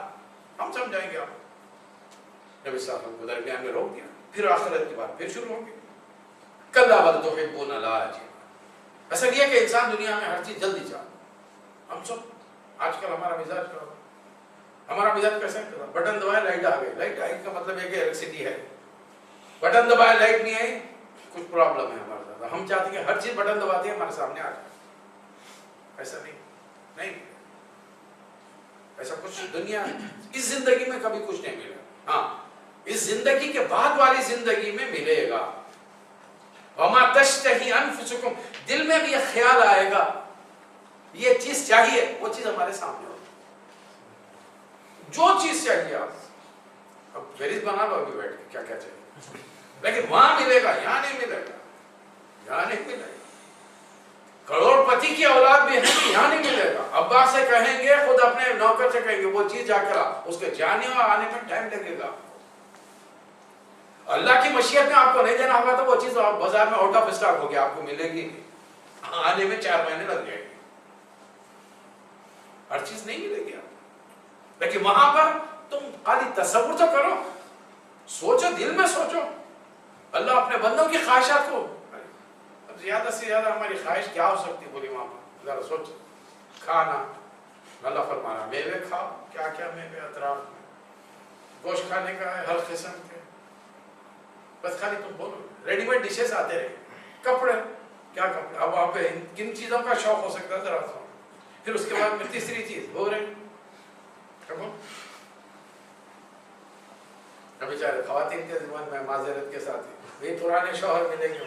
ہم سمجھائیں گے آپ. نبی صلی اللہ علیہ وسلم کو درمیان میں روک دیا، پھر آخرت کی بات پھر شروع ہوگی. کلا بل تحبون العاجلہ. اصل یہ کہ انسان دنیا میں ہر چیز جلدی چاہتا. ہم سب آج کل ہمارا مزاج کیا ہوگا؟ ہمارا مزاج کیسا ہے؟ بٹن دبائے لائٹ آ گئی. لائٹ آئی کا مطلب ہے کہ الیکٹریسٹی ہے. بٹن دبائے لائٹ نہیں آئی، کچھ پرابلم ہے ہمارے ساتھ. ہم چاہتے ہیں ہر چیز بٹن دباتے ہیں ہمارے سامنے آ جائے. ایسا نہیں، ایسا کچھ دنیا اس زندگی میں کبھی کچھ نہیں ملا. ہاں، اس زندگی کے بعد والی زندگی میں ملے گا. وما تشتہی انفسکم، دل میں بھی یہ خیال آئے گا یہ چیز چاہیے، وہ چیز ہمارے سامنے ہوگی. جو چیز چاہیے آپ اب فہرست بنا لو ابھی بیٹھ کے کیا کیا چاہیے، لیکن وہاں ملے گا، یہاں نہیں ملے گا. یہاں نہیں ملے گا. کروڑ پتی کی اولاد بھی ہے، یہاں نہیں ملے گا. ابا سے کہیں گے، خود اپنے نوکر سے کہیں گے وہ چیز جا کر اس کے جانے اور آنے میں ٹائم لگے گا. اللہ کی مشیت میں آپ کو نہیں دینا ہوگا تو وہ چیز بازار میں آؤٹ آف اسٹاک ہوگی، آپ کو ملے گی آنے میں 4 مہینے لگ جائے گی. ہر چیز نہیں ملے گی آپ. لیکن وہاں پر تم خالی تصور تو کرو، سوچو، دل میں سوچو. اللہ اپنے بندوں کی خواہشات کو، اب زیادہ سے زیادہ ہماری خواہش کیا ہو سکتی بولی وہاں پر؟ ذرا سوچو. کھانا، اللہ فرمانا میوے کھاؤ، کیا کیا میوے اطراف میں، گوشت کھانے کا ہے ہر قسم کے. بس خالی تم بولو. ریڈی میڈ ڈشز آتے رہے. کپڑے، کیا کپڑے، اب وہاں پہ کن چیزوں کا شوق ہو سکتا ہے ذرا سو. پھر اس کے بعد میں تیسری چیز ہو رہی. اب بیچارے خواتین کے زبان میں معذرت کے ساتھ یہ پرانے شوہر ملیں گے،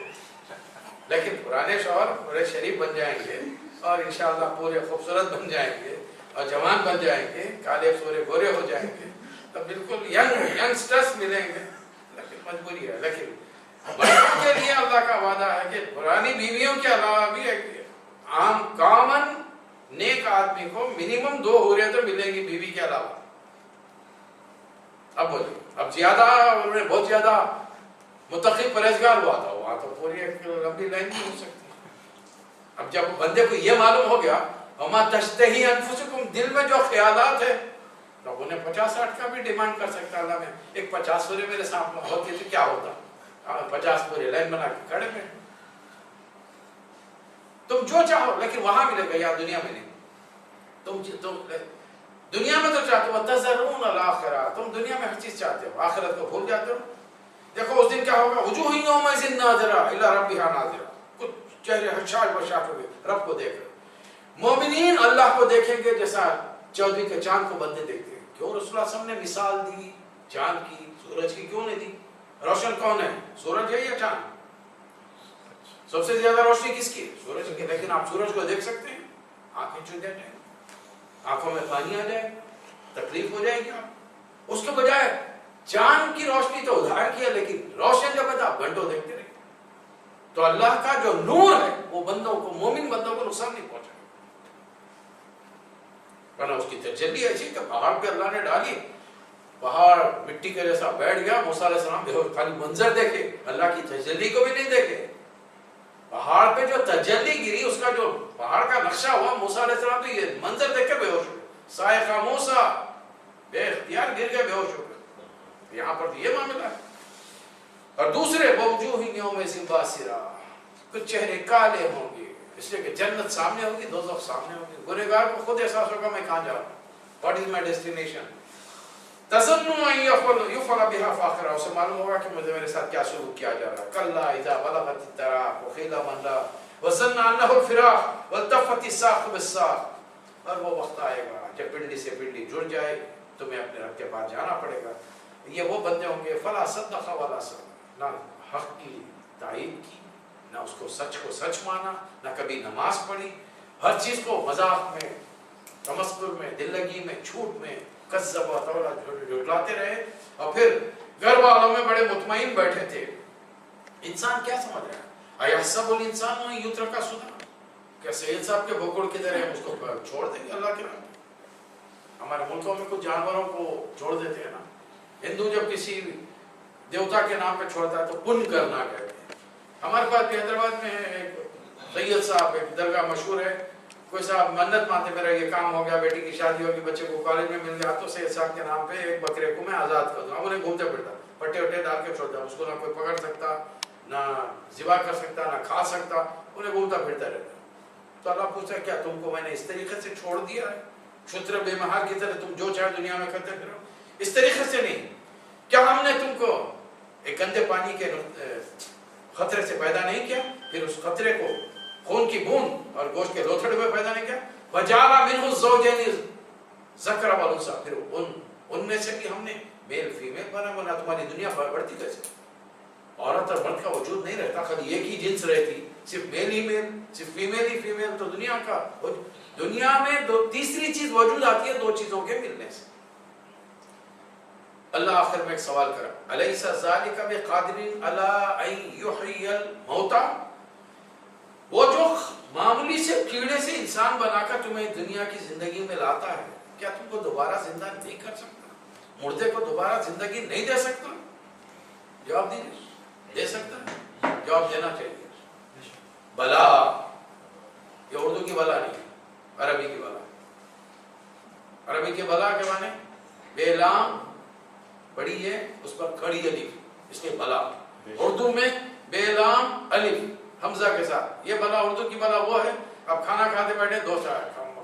لیکن پرانے شوہر پورے شریف بن جائیں گے اور انشاءاللہ پورے خوبصورت بن جائیں گے اور جوان بن جائیں گے، کالے سورے گورے ہو جائیں گے، تو بالکل ینگسٹرز ملیں گے. لیکن مجبوری ہے. لیکن مردوں کے لیے اللہ کا وعدہ ہے کہ پرانی بیویوں کے علاوہ بھی عام کامن نیک آدمی کو منیمم 2 حوریں تو ملیں گی بیوی کے علاوہ. اب بولے، اب زیادہ بہت زیادہ متقی پرہیزگار ہوا تھا وہاں تو پوری ایک لمبی لائن نہیں ہو سکتی. اب جب بندے کو یہ معلوم ہو گیا وما تشتہی انفسکم، دل میں جو خیالات ہے تو انہیں 50-60 کا بھی ڈیمانڈ کر سکتا اللہ میں. ایک 50 سورے میرے سامنے ہوتے تو کیا ہوتا؟ 50 پورے لائن بنا کے کھڑے میں. تم جو چاہو لیکن وہاں ملے گا یا دنیا میں نہیں. تم دنیا میں تو چاہتے ہو تذرون الاخرہ، تم دنیا میں ہر چیز چاہتے ہو، آخرت کو بھول جاتے ہو. دیکھو اس دن کیا ہوگا، وجوہ یومئذ ناظرہ الی ربہا ناظرہ، کچھ چہرے حشاش بشاش ہوئے رب کو دیکھ رہے. مومنین اللہ کو دیکھیں گے جیسا 14 کے چاند کو بندے دیکھتے ہیں. کیوں رسول اللہ صلی اللہ علیہ وسلم نے مثال دی چاند کی، سورج کی کیوں نہیں دی؟ روشن کون ہے، سورج ہے یا چاند؟ سب سے زیادہ روشنی کس کی؟ سورج کی. لیکن آپ سورج کو دیکھ سکتے ہیں؟ آنکھیں چل جائیں، آنکھوں میں پانی آ جائے، تکلیف ہو جائے گی. آپ اس کے بجائے چاند کی روشنی تو ادھار کیا، لیکن روشن جب ہے آپ گھنٹوں دیکھتے رہے. تو اللہ کا جو نور ہے وہ بندوں کو، مومن بندوں کو نقصان نہیں پہنچا. ورنہ اس کی تجلی ایسی کہ پہاڑ پہ اللہ نے ڈالی، پہاڑ مٹی کے جیسا بیٹھ گیا. موسیٰ علیہ السلام خالی منظر دیکھے، اللہ کی تجلی کو بھی نہیں دیکھے. پہاڑ پہ جو تجلی گری، اس کا جو پہاڑ کا نقشہ ہوا، موسیٰ علیہ السلام تو یہ منظر دیکھ کے بے ہوش ہوئے. صاعقہ موسیٰ بے اختیار گر گئے، بے ہوش ہو گئے. یہاں پر یہ معاملہ ہے. اور دوسرے وجوہ یومئذ باسرہ، کچھ چہرے کالے ہوں گے، اس لیے کہ جنت سامنے ہوگی، دوزخ سامنے ہوگی. گنہگار کو خود احساس ہوگا میں کہاں جا رہا ہوں، واٹ از مائی ڈیسٹینیشن. تظن ان یفعل بها فاخرہ، اسے معلوم ہوگا کہ مجھے میرے ساتھ کیا سلوک کیا جا رہا ہے. کلا اذا بلغت التراق وقیل من راق وظن انه الفراق والتفت الساق بالساق. اور وہ وقت آئے گا جب پنڈلی سے پنڈلی جڑ جائے، تمہیں اپنے رب کے پاس جانا پڑے گا. یہ وہ بندے ہوں گے فلا صدق ولا صدق، نہ حق کی تائید کی، نہ اس کو سچ مانا، نہ کبھی نماز پڑھی. ہر چیز کو مذاق میں، تمسخر میں، دل لگی میں، جھوٹ میں، کذب و تولا جھٹلاتے رہے. اور پھر گھر والوں میں بڑے مطمئن بیٹھے تھے. انسان کیا سمجھ رہا ہے، ایحسب الانسان ان یترک سدی، کیا سید صاحب کے بھوکڑ کی طرح ہم اس کو چھوڑ دیں گے اللہ کے راہ میں؟ ہمارے ملکوں میں کچھ جانوروں کو چھوڑ دیتے ہیں نا. ہندو جب کسی دیوتا کے نام پہ چھوڑتا ہے تو پن کرنا کہتے ہیں. ہمارے پاس بھی حیدرآباد میں ایک سید صاحب، ایک درگاہ مشہور ہے، کوئی صاحب منت مانتے میرا یہ کام ہو گیا، بیٹی کی شادی ہوگی، بچے کو کالج میں مل گیا، تو سید صاحب کے نام پہ ایک بکرے کو میں آزاد کر دوں. اب انہیں گھومتے پھرتا، پٹے وٹے ڈال کے چھوڑتا، اس کو نہ کوئی پکڑ سکتا، نہ ذبح کر سکتا، نہ کھا سکتا، انہیں گھومتا پھرتا رہتا. تو اللہ پوچھتا ہے کیا تم کو میں نے اس طریقے سے چھوڑ دیا ہے، شتر بے مہار کی طرح تم جو چاہے دنیا میں کرتے پھرو؟ اس طریقے سے نہیں. کیا ہم نے تم کو ایک گندے پانی کے خطرے سے پیدا نہیں کیا، پھر اس خطرے کو خون کی بوند اور گوشت کے لوتھڑے میں پیدا نہیں کیا؟ وَجَعَلَ مِنْهُ الزَّوْجَيْنِ الذَّكَرَ وَالْأُنثَىٰ، پھر ان میں سے بھی ہم نے میل فیمیل بنا. بنا تمہاری دنیا بڑھتی کیسے؟ عورت اور مرد کا وجود نہیں رہتا، خالی ایک ہی جنس رہتی، صرف میل ہی میل، صرف فیمیل ہی فیمیل. تو دنیا میں تیسری چیز وجود آتی ہے دو چیزوں کے ملنے سے. اللہ آخر میں ایک سوال کرا، الیس ذالک بقادر علی ان یحیی الموتى، وہ جو معمولی سے کیڑے سے انسان بنا کر تمہیں دنیا کی زندگی میں لاتا ہے، کیا تم کو دوبارہ زندہ نہیں کر سکتا؟ مردے کو دوبارہ زندگی نہیں دے سکتا؟ جواب دیجیے، دے سکتا ہے؟ جواب دینا چاہیے. بلا، یہ اردو کی بلا نہیں، عربی کی بلا. عربی کے بلا کے معنی بے لام بڑی ہے، اس پر کھڑی الف، اس کے بلا. اردو میں بے لام الف حمزہ کے ساتھ، یہ بلا اردو کی بلا وہ ہے. اب کھانا کھاتے بیٹھے، دو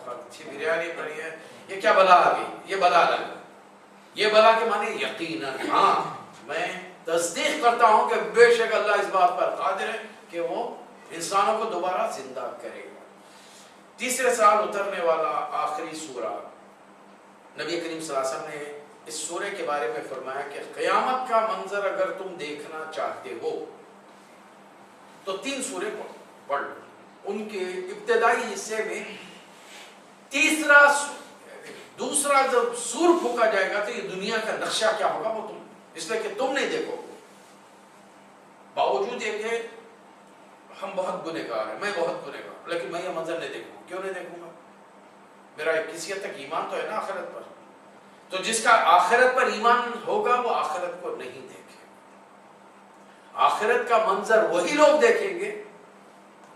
اچھی بریانی بنی ہے، یہ کیا بلا آ گئی؟ یہ بلا الگ. یہ بلا کے معنی یقیناً، ہاں میں تصدیق کرتا ہوں کہ بے شک اللہ اس بات پر قادر ہے کہ وہ انسانوں کو دوبارہ زندہ کرے گا. تیسرے سال اترنے والا آخری سورہ، نبی کریم صلی اللہ علیہ وسلم نے اس سورے کے بارے میں فرمایا کہ قیامت کا منظر اگر تم دیکھنا چاہتے ہو تو 3 سورے پڑھ لو. ان کے ابتدائی حصے میں دوسرا جب سور پھونکا جائے گا تو یہ دنیا کا نقشہ کیا ہوگا وہ تم، اس لیے کہ تم نہیں دیکھو. باوجود یہ کہ ہم بہت گنہگار ہیں، میں بہت گنہگار، لیکن میں یہ منظر نہیں دیکھوں. کیوں نہیں دیکھوں گا؟ میرا ایک کسی حد تک ایمان تو ہے نا آخرت پر. تو جس کا آخرت پر ایمان ہوگا وہ آخرت کو نہیں دیکھے. آخرت کا منظر وہی لوگ دیکھیں گے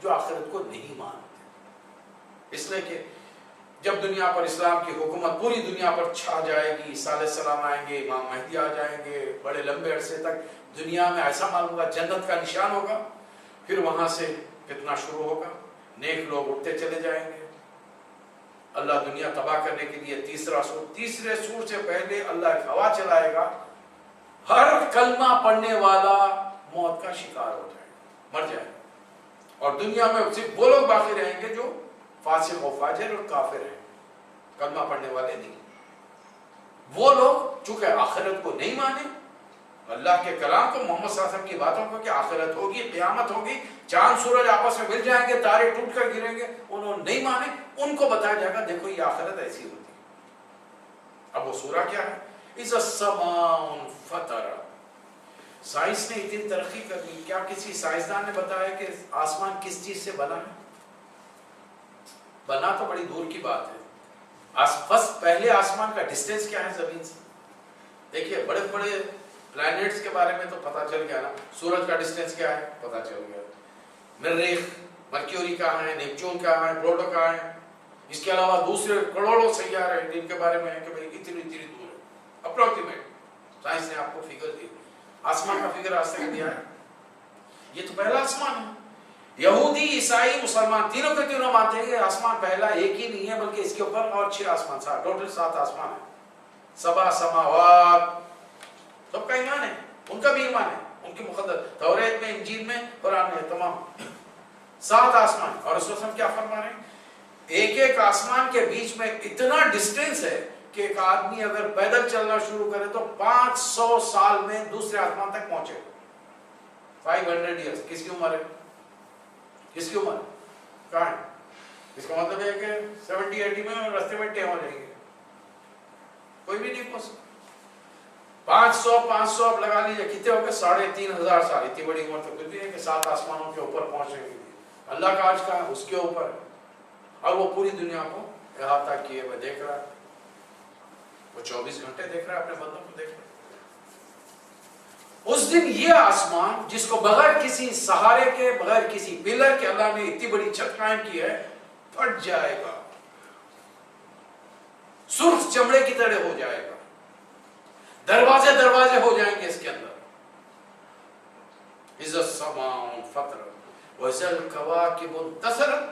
جو آخرت کو نہیں مانتے. اس لیے کہ جب دنیا پر اسلام کی حکومت پوری دنیا پر چھا جائے گی، عیسیٰ علیہ السلام آئیں گے، امام مہدی آ جائیں گے، بڑے لمبے عرصے تک دنیا میں ایسا معلوم ہوگا جنت کا نشان ہوگا، پھر وہاں سے فتنہ شروع ہوگا، نیک لوگ اٹھتے چلے جائیں گے، اللہ دنیا تباہ کرنے کے لیے تیسرے سور سے پہلے اللہ ایک ہوا چلائے گا، ہر کلمہ پڑھنے والا موت کا شکار ہو جائے گا، مر جائے گا، اور دنیا میں صرف وہ لوگ باقی رہیں گے جو فاسق و فاجر اور کافر ہیں، کلمہ پڑھنے والے نہیں۔ وہ لوگ چونکہ آخرت کو نہیں مانے، اللہ کے کلام کو، محمد صلی اللہ علیہ وسلم کی باتوں کو کہ آخرت ہوگی، قیامت ہوگی، چاند سورج آپس میں مل جائیں گے، تارے ٹوٹ کر گریں گے، انہوں نے نہیں مانے، ان کو بتایا جائے گا دیکھو یہ آخرت ایسی ہوتی ہے۔ اب وہ سورہ کیا ہے؟ اِذَا السَّمَاءُ انفطرت۔ سائنس نے اتنی ترقی کر لی، کیا کسی سائنسدان نے بتایا کہ آسمان کس چیز سے بنا ہے؟ بنا تو بڑی دور کی بات ہے، پہلے آسمان کا ڈسٹینس کیا ہے زمین سے؟ دیکھیے بڑے بڑے پلانٹس کے بارے میں تو پتا چل گیا نا، سورج کا ڈسٹینس کیا ہے پتا چل گیا، مریخ، مرکیوری کہاں ہے، نیپچون کہاں ہے، پلوٹو کہاں ہے، اس کے علاوہ دوسرے کروڑوں سیارے ہیں جن کے بارے میں ہے کہ بھئی اتنی دور ہے، اپروکسیمیٹ سائنس نے آپ کو فگر دی، آسمان کا فگر آج تک دیا ہے، یہ تو پہلا آسمان ہے۔ یہودی، عیسائی، مسلمان تینوں کے تینوں مانتے ہیں کہ آسمان پہلا ایک ہی نہیں ہے بلکہ اس کے اوپر اور 6 آسمان، ٹوٹل 7 آسمان ہیں، 7 سماوات، سب کا ایمان ہے، ان کا بھی ایمان ہے، ان کی مقدس توریت میں، انجیل میں، قرآن میں، تمام 7 آسمان۔ اور رسول اللہ کیا فرما رہے ہیں؟ ایک ایک آسمان کے بیچ میں اتنا ڈسٹینس ہے کہ ایک آدمی اگر پیدل چلنا شروع کرے تو 500 سال میں دوسرے آسمان تک پہنچے، 500 ایئرس۔ کس کی عمر ہے؟ کس کی عمر کہاں ہے؟ اس کا مطلب ہے کہ 70-80 میں رستے میں ٹیم ہو جائیں گے، کوئی بھی نہیں پہنچ سکتا۔ 500 اب لگا لیجیے کتنے ہو گئے، 3500 سال، اتنی بڑی عمر تو کچھ بھی ہے کہ 7 آسمانوں کے اوپر پہنچنے کے لیے اللہ کا آج کا اس کے اوپر ہے، اور وہ پوری دنیا کو احاطہ کیے ہوئے دیکھ رہا ہے، وہ 24 گھنٹے دیکھ رہا ہے، اپنے بندوں کو دیکھ رہا ہے۔ اس دن یہ آسمان جس کو بغیر کسی سہارے کے، بغیر کسی پلر کے اللہ نے اتنی بڑی چھت قائم کی ہے، پھٹ جائے گا، سرخ چمڑے کی طرح ہو جائے گا، دروازے ہو جائیں گے اس کے اندر۔ اِذَا السَّمَاءُ انفطرت وَإِذَا الْكَوَاكِبُ انتَثَرَتْ۔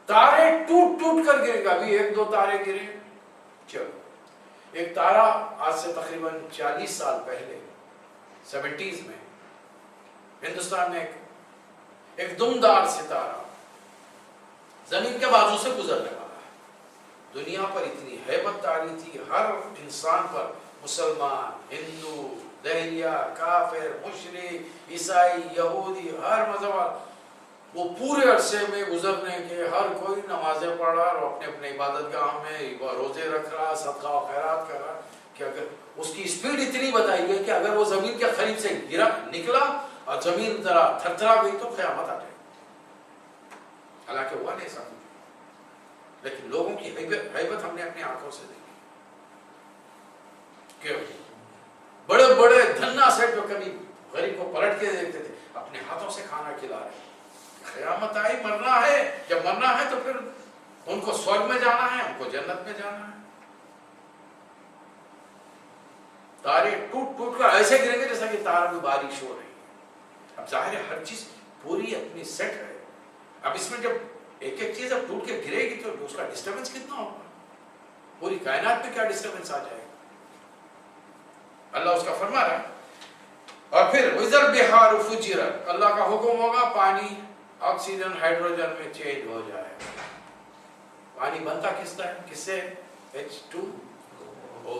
تارے ٹوٹ کر گرے گا، ابھی 1-2 تارے گرے، چلو ایک تارا آج سے تقریباً 40 سال پہلے 70s میں ہندوستان میں ایک دمدار ستارہ زمین کے بازو سے گزرنے والا ہے، دنیا پر اتنی ہیبت تاری تھی، ہر انسان پر، مسلمان، ہندو، دہریہ، کافر، مشرک، عیسائی، یہودی، ہر مذہب، وہ پورے عرصے میں گزرنے کے ہر کوئی نمازیں پڑھ رہا اور اپنے اپنے عبادت گاہ میں روزے رکھ رہا، صدقہ و خیرات کر رہا، کہ اگر اس کی سپیڈ اتنی بتائی گئی کہ اگر وہ زمین کے قریب سے نکلا اور زمین ذرا تھرتھرا گئی تو قیامت آ جائے، حالانکہ ہوا نہیں ایسا کچھ، لیکن لوگوں کی ہیبت ہم نے اپنی آنکھوں سے دیکھی کہ بڑے بڑے دھنا سیٹ جو کبھی غریب کو پلٹ کے دیکھتے تھے اپنے ہاتھوں سے کھانا کھلا رہے، قیامت آئی، مرنا ہے، جب مرنا ہے تو پھر ان کو سورگ میں جانا ہے، ان کو جنت میں جانا ہے۔ تارے ٹوٹ کر ایسے گریں گے جیسا کہ تار میں بارش ہو رہی ہے۔ اب ظاہر ہے ہر چیز پوری اپنی سیٹ ہے، اب اس میں جب ایک ایک چیز اب ٹوٹ کے گرے گی تو اس کا ڈسٹربنس کتنا ہوگا، پوری کائنات میں کیا ڈسٹربنس آ جائے گا، اللہ اس کا فرما رہا ہے۔ اور پھر وَإِذَا الْبِحَارُ فُجِّرَتْ، اللہ کا حکم ہوگا پانی آکسیجن ہائیڈروجن میں چینج ہو جائے۔ پانی بنتا کس سے؟ H2O،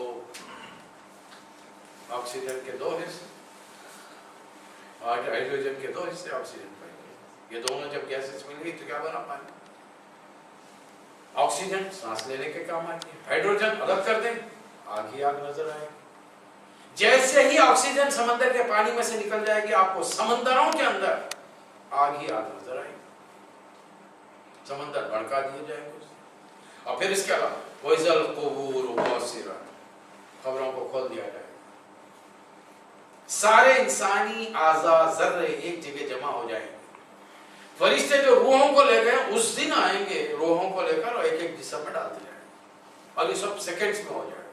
آکسیجن کے 2 حصے اور ہائیڈروجن کے 2 حصے آکسیجن پائیں گے، یہ دونوں جب گیسز مل گئی تو کیا بنا پانی؟ آکسیجن سانس لینے کے کام آتی ہے، ہائیڈروجن الگ کر دیں آگ ہی آگ نظر آئے گی۔ جیسے ہی آکسیجن سمندر کے پانی میں سے نکل جائے گی آپ کو سمندروں کے اندر آگ ہی آگ نظر آئے گی، سمندر بھڑکا دیے جائیں گے۔ اور پھر اس کے علاوہ وَإِذَا الْقُبُورُ بُعْثِرَتْ، قبروں کو کھول دیا جائے گا، سارے انسانی اعضاء ذرے ایک جگہ جمع ہو جائیں گے، فرشتے جو روحوں کو لے گئے اس دن آئیں گے روحوں کو لے کر اور ایک ایک جسم میں ڈالتے جائیں گے اور یہ سب سیکنڈز میں ہو جائے گا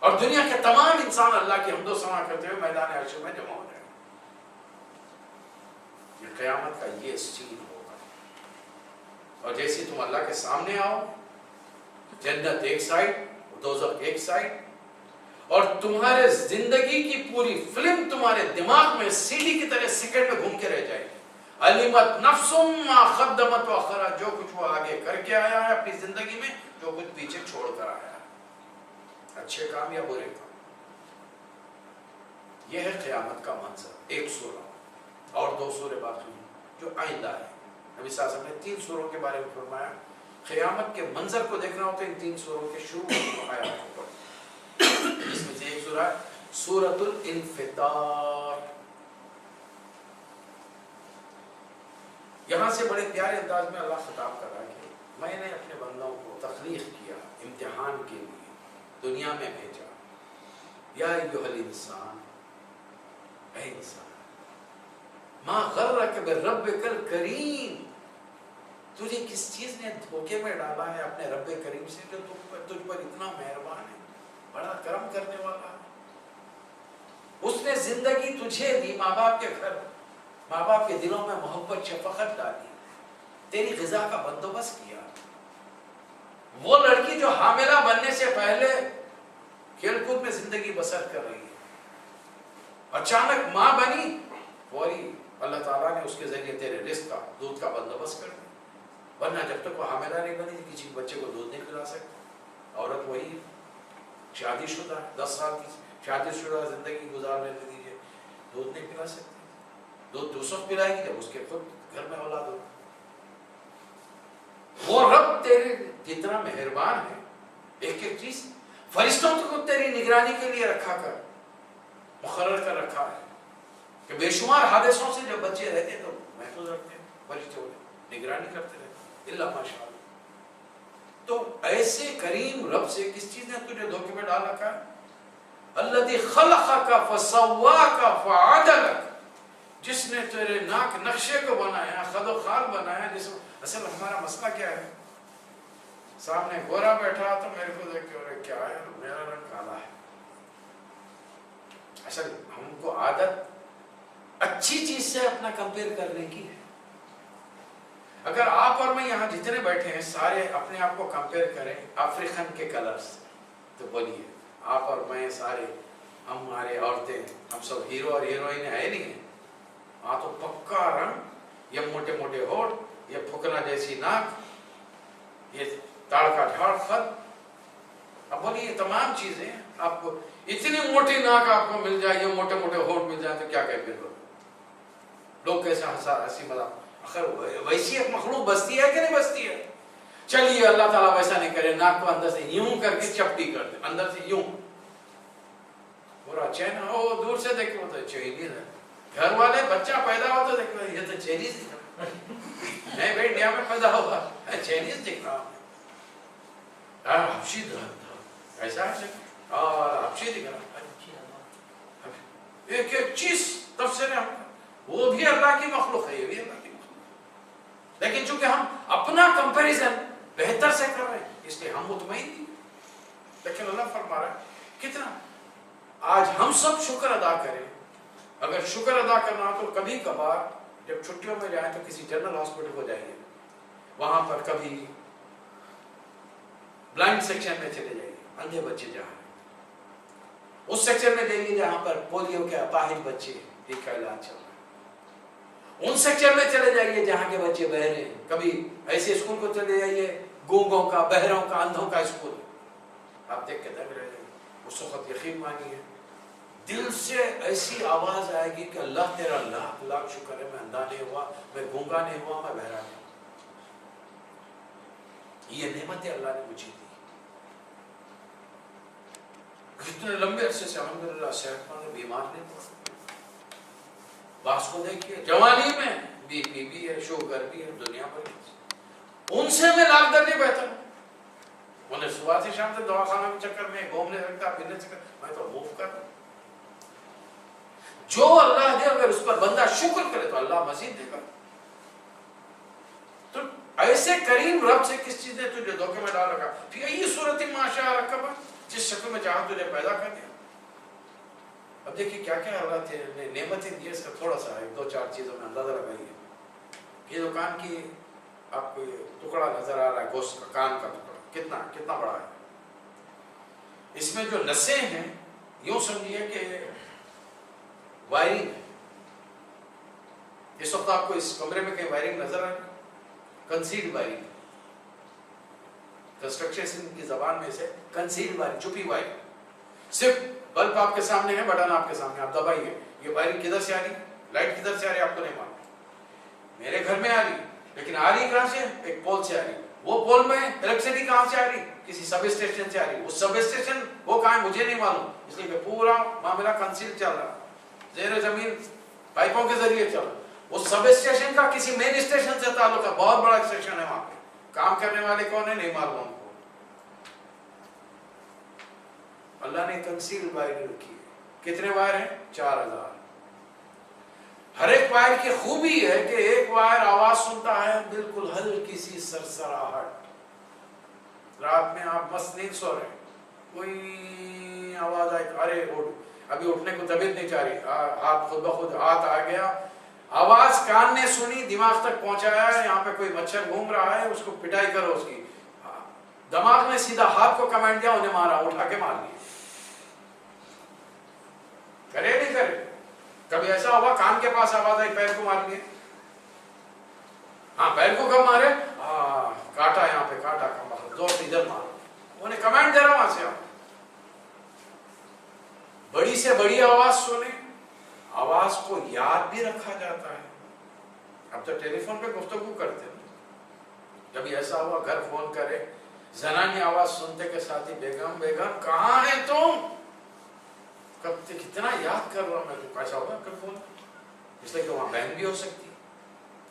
اور دنیا کے تمام انسان اللہ کی حمد و ثنا کرتے ہوئے میدان حشر میں جمع ہو جائیں گے. یہ قیامت کا یہ سین ہوگا. اور جیسے تم اللہ کے سامنے آؤ جنت ایک سائڈ دوزخ ایک سائڈ اور تمہارے زندگی کی پوری فلم تمہارے دماغ میں سی ڈی کی طرح سیکنڈ میں گھوم کے رہ جائے گی. علمت نفس ما قدمت واخرت جو کچھ وہ آگے کر کے آیا ہے اپنی زندگی میں جو کچھ پیچھے چھوڑ کر آیا ہے اچھے کام یا برے کام. یہ ہے قیامت کا منظر. ایک سورہ اور دو سورے باقی ہیں جو آئندہ ہے. نبی صلی اللہ علیہ وسلم نے 3 سوروں کے بارے میں فرمایا قیامت کے منظر کو دیکھنا ہو تو ان 3 سوروں کے شروع آیات کو پڑھو. اس میں سے ایک سورہ ہے سورۃ الانفطار. یہاں سے بڑے پیارے انداز میں اللہ خطاب کر رہا ہے کہ میں نے اپنے بندوں کو تخلیق کیا امتحان کے لیے دنیا میں بھیجا. یا ایھا الانسان اے انسان ما غرک بربک الکریم تجھے کس چیز نے دھوکے میں ڈالا ہے اپنے رب کریم سے جو تجھ پر اتنا مہربان ہے بڑا کرم کرنے والا ہے. اس نے زندگی تجھے دی ماں باپ کے گھر ماں باپ کے دلوں میں محبت شفقت ڈالی تیری غذا کا بندوبست کیا. وہ لڑکی جو حاملہ بننے سے پہلے کھیل کود میں زندگی بسر کر رہی ہے اچانک ماں بنی فوری اللہ تعالیٰ نے اس کے ذریعے تیرے رزق کا دودھ کا بندوبست کر دیا. ورنہ جب تک وہ حاملہ نہیں بنی تھی کسی بچے کو دودھ نہیں پلا سکتی. عورت وہی شادی شدہ 10 سال کی شادی شدہ زندگی گزار لینے دیجیے دودھ نہیں پلا سکتی. دودھ اس وقت پلائے گی جب اس کے خود گھر میں اولاد ہو. وہ رب تیرے جتنا مہربان ہے ایک ایک چیز فرشتوں کو تیری نگرانی کے لیے رکھا کر مقرر کر رکھا ہے کہ بے شمار حادثوں سے جب بچے رہتے تو محفوظ رکھتے ہیں فرشتے نگرانی کرتے رہتے اللہ ماشاء اللہ. تو ایسے کریم رب سے کس چیز نے تجھے دھوکے میں ڈال رکھا ہے. الذی خلقک فسواک فعدلک جس نے تیرے ناک نقشے کو بنایا خد و خال بنایا. جس اصل ہمارا مسئلہ کیا ہے سامنے گورا بیٹھا تو میرے کو دیکھ کے کیا ہے میرا رنگ کالا ہے. اصل ہم کو عادت اچھی چیز سے اپنا کمپیئر کرنے کی ہے. اگر آپ اور میں یہاں جتنے بیٹھے ہیں سارے اپنے آپ کو کمپیئر کریں افریقن کے کلرز تو بولیے آپ اور میں سارے ہمارے عورتیں ہم سب ہیرو اور ہیروئن ہے نہیں ہیں. ہاں تو پکا رنگ یہ موٹے موٹے ہونٹ یہ پھکنا جیسی ناک یہ تاڑ کا جھاڑ خط. اب بولیے یہ تمام چیزیں آپ کو اتنی موٹی ناک آپ کو مل جائے یہ موٹے موٹے ہونٹ مل جائے تو کیا کہتے ہیں لوگ کیسا ہنسی مذاق. آخر ویسی ایک مخلوق بستی ہے کہ نہیں بستی ہے. چلیے اللہ تعالیٰ ویسا نہیں کرے ناک کو اندر سے یوں کر کے چپٹی کر دے اندر سے یوں پورا چین ہو دور سے دیکھو تو چینیز ہے. گھر والے بچہ پیدا ہو تو دیکھو یہ تو چینیز دکھ رہا نہیں بھائی انڈیا میں پیدا ہوگا چینیز دکھ رہا حبشی ایسا ہے اور حبشی دکھ رہا ایک ایک چیز تفسیر ہے وہ بھی اللہ کی مخلوق ہے یہ بھی اللہ کی مخلوق. لیکن چونکہ ہم اپنا کمپیریزن بہتر سے کر رہے ہیں اس لیے ہم مطمئن نہیں. لیکن اللہ فرما رہا ہے کتنا آج ہم سب شکر ادا کریں. اگر شکر ادا کرنا ہو تو کبھی کبھار جب چھٹیوں میں جائیں تو کسی جنرل ہاسپٹل کو جائیے وہاں پر کبھی بلائنڈ سیکشن میں چلے جائیے اندھے بچے جہاں اس سیکشن میں جائیے جہاں پر پولیو کے اپاہج بچے کا علاج چل رہا ہے. ان سیکشن میں چلے جائیے جہاں کے بچے بہرے ہیں. کبھی ایسے اسکول کو چلے جائیے گونگوں کا بہروں کا اندھوں کا اسکول آپ دیکھ کے دنگ رہ جائیں. اس وقت یقین مانیے دل سے ایسی آواز آئے گی کہ اللہ تیرا لاکھ لاکھ شکر ہے میں اندھا نہیں ہوا میں گونگا نہیں ہوا میں بہرا نہیں. یہ نعمتیں اللہ نے مجھے دی. کتنے لمبے عرصے سے الحمدللہ صحت مند بیمار نہیں پڑا. باس کو دیکھیے جوانی میں بی پی بھی ہے شوگر بھی ہے دنیا پر ان سے میں لاکھ درجے بہتر ہوں. انہیں صبح سے شام تک دواخانہ کے چکر میں گھومنے سکتا پھرنے سکتا میں تو موو کر جو اللہ دے اگر اس پر بندہ شکر کرے تو اللہ مزید دے گا. تو ایسے کریم رب سے کس چیز نے تجھے دھوکے میں ڈال رکھا؟ فی ای صورت ما شاء رکبہ، جس شکل میں چاہا تجھے پیدا کر دیا. اب دیکھیے کیا کیا اللہ نے نعمتیں دی، اس کا تھوڑا سا ایک دو چار چیزوں میں اندازہ لگائیے. یہ دکان کی آپ کو یہ ٹکڑا نظر آ رہا ہے گوشت کا، کان کا ٹکڑا، کتنا بڑا ہے. اس میں جو نسیں ہیں یوں سمجھیے کہ وائرنگ ہے. اس وقت آپ کو اس کمرے میں کہیں وائرنگ نظر آ رہی؟ Concealed wiring. کنسٹرکشن کی زبان میں سے کنسیلڈ وائرنگ، چھپی وائرنگ. صرف بلب آپ کے سامنے ہے، بٹن آپ کے سامنے، آپ دبائیے. یہ وائرنگ کدھر سے آ رہی، لائٹ کدھر سے آ رہی آپ کو نہیں معلوم. میرے گھر میں آ رہی، لیکن آ رہی کہاں سے؟ ایک پول سے آ رہی. وہ پول میں الیکٹریسٹی کہاں سے آ رہی؟ کسی سب اسٹیشن سے آ رہی. وہ سب اسٹیشن وہ کہاں ہے مجھے نہیں معلوم، اس لیے کہ پورا معاملہ کنسیل چل رہا، زیر زمین پائپوں کے ذریعے چل رہا. وہ سب اسٹیشن کا کسی مین اسٹیشن سے تعلق ہے، بہت بڑا اسٹیشن ہے وہاں پہ. کام کرنے والے کون ہے نہیں معلوم ہم کو. اللہ نے کنسیل وائر رکھی ہے. کتنے وائر ہیں؟ 4000. ہر ایک وائر کی خوبی ہے کہ ایک وائر آواز سنتا ہے بالکل ہلکی سی سرسراہٹ. رات میں آپ مست نیند سو رہے، کوئی آواز آئی، ارے ابھی اٹھنے کو طبیعت نہیں چاہ رہی، ہاتھ خود بخود ہاتھ آ گیا. آواز کان نے سنی، دماغ تک پہنچایا ہے یہاں پہ کوئی مچھر گھوم رہا ہے، اس کو پٹائی کرو اس کی. دماغ نے سیدھا ہاتھ کو کمانڈ دیا، انہیں مارا، اٹھا کے مار دیا. کرے نہیں کرے؟ کبھی ایسا ہوا کان کے پاس آواز آئی پیر کو مار لیا؟ ہاں پیر کو کب مارے؟ کاٹا یہاں پہ، کاٹا زور سے ادھر مارو. انہیں کمانڈ دے رہا وہاں سے. بڑی سے بڑی آواز سنیں، آواز کو یاد بھی رکھا جاتا ہے. اب تو ٹیلی فون پہ گفتگو کرتے ہیں. کبھی ایسا ہوا گھر فون کرے، زنانی آواز سنتے کے ساتھ ہی بیگم بیگم کہاں ہے تم؟ کب تک کتنا یاد کر رہا ہوں میں. تو ایسا ہوگا کب فون، اس لیے کہ وہاں بہن بھی ہو سکتی ہے،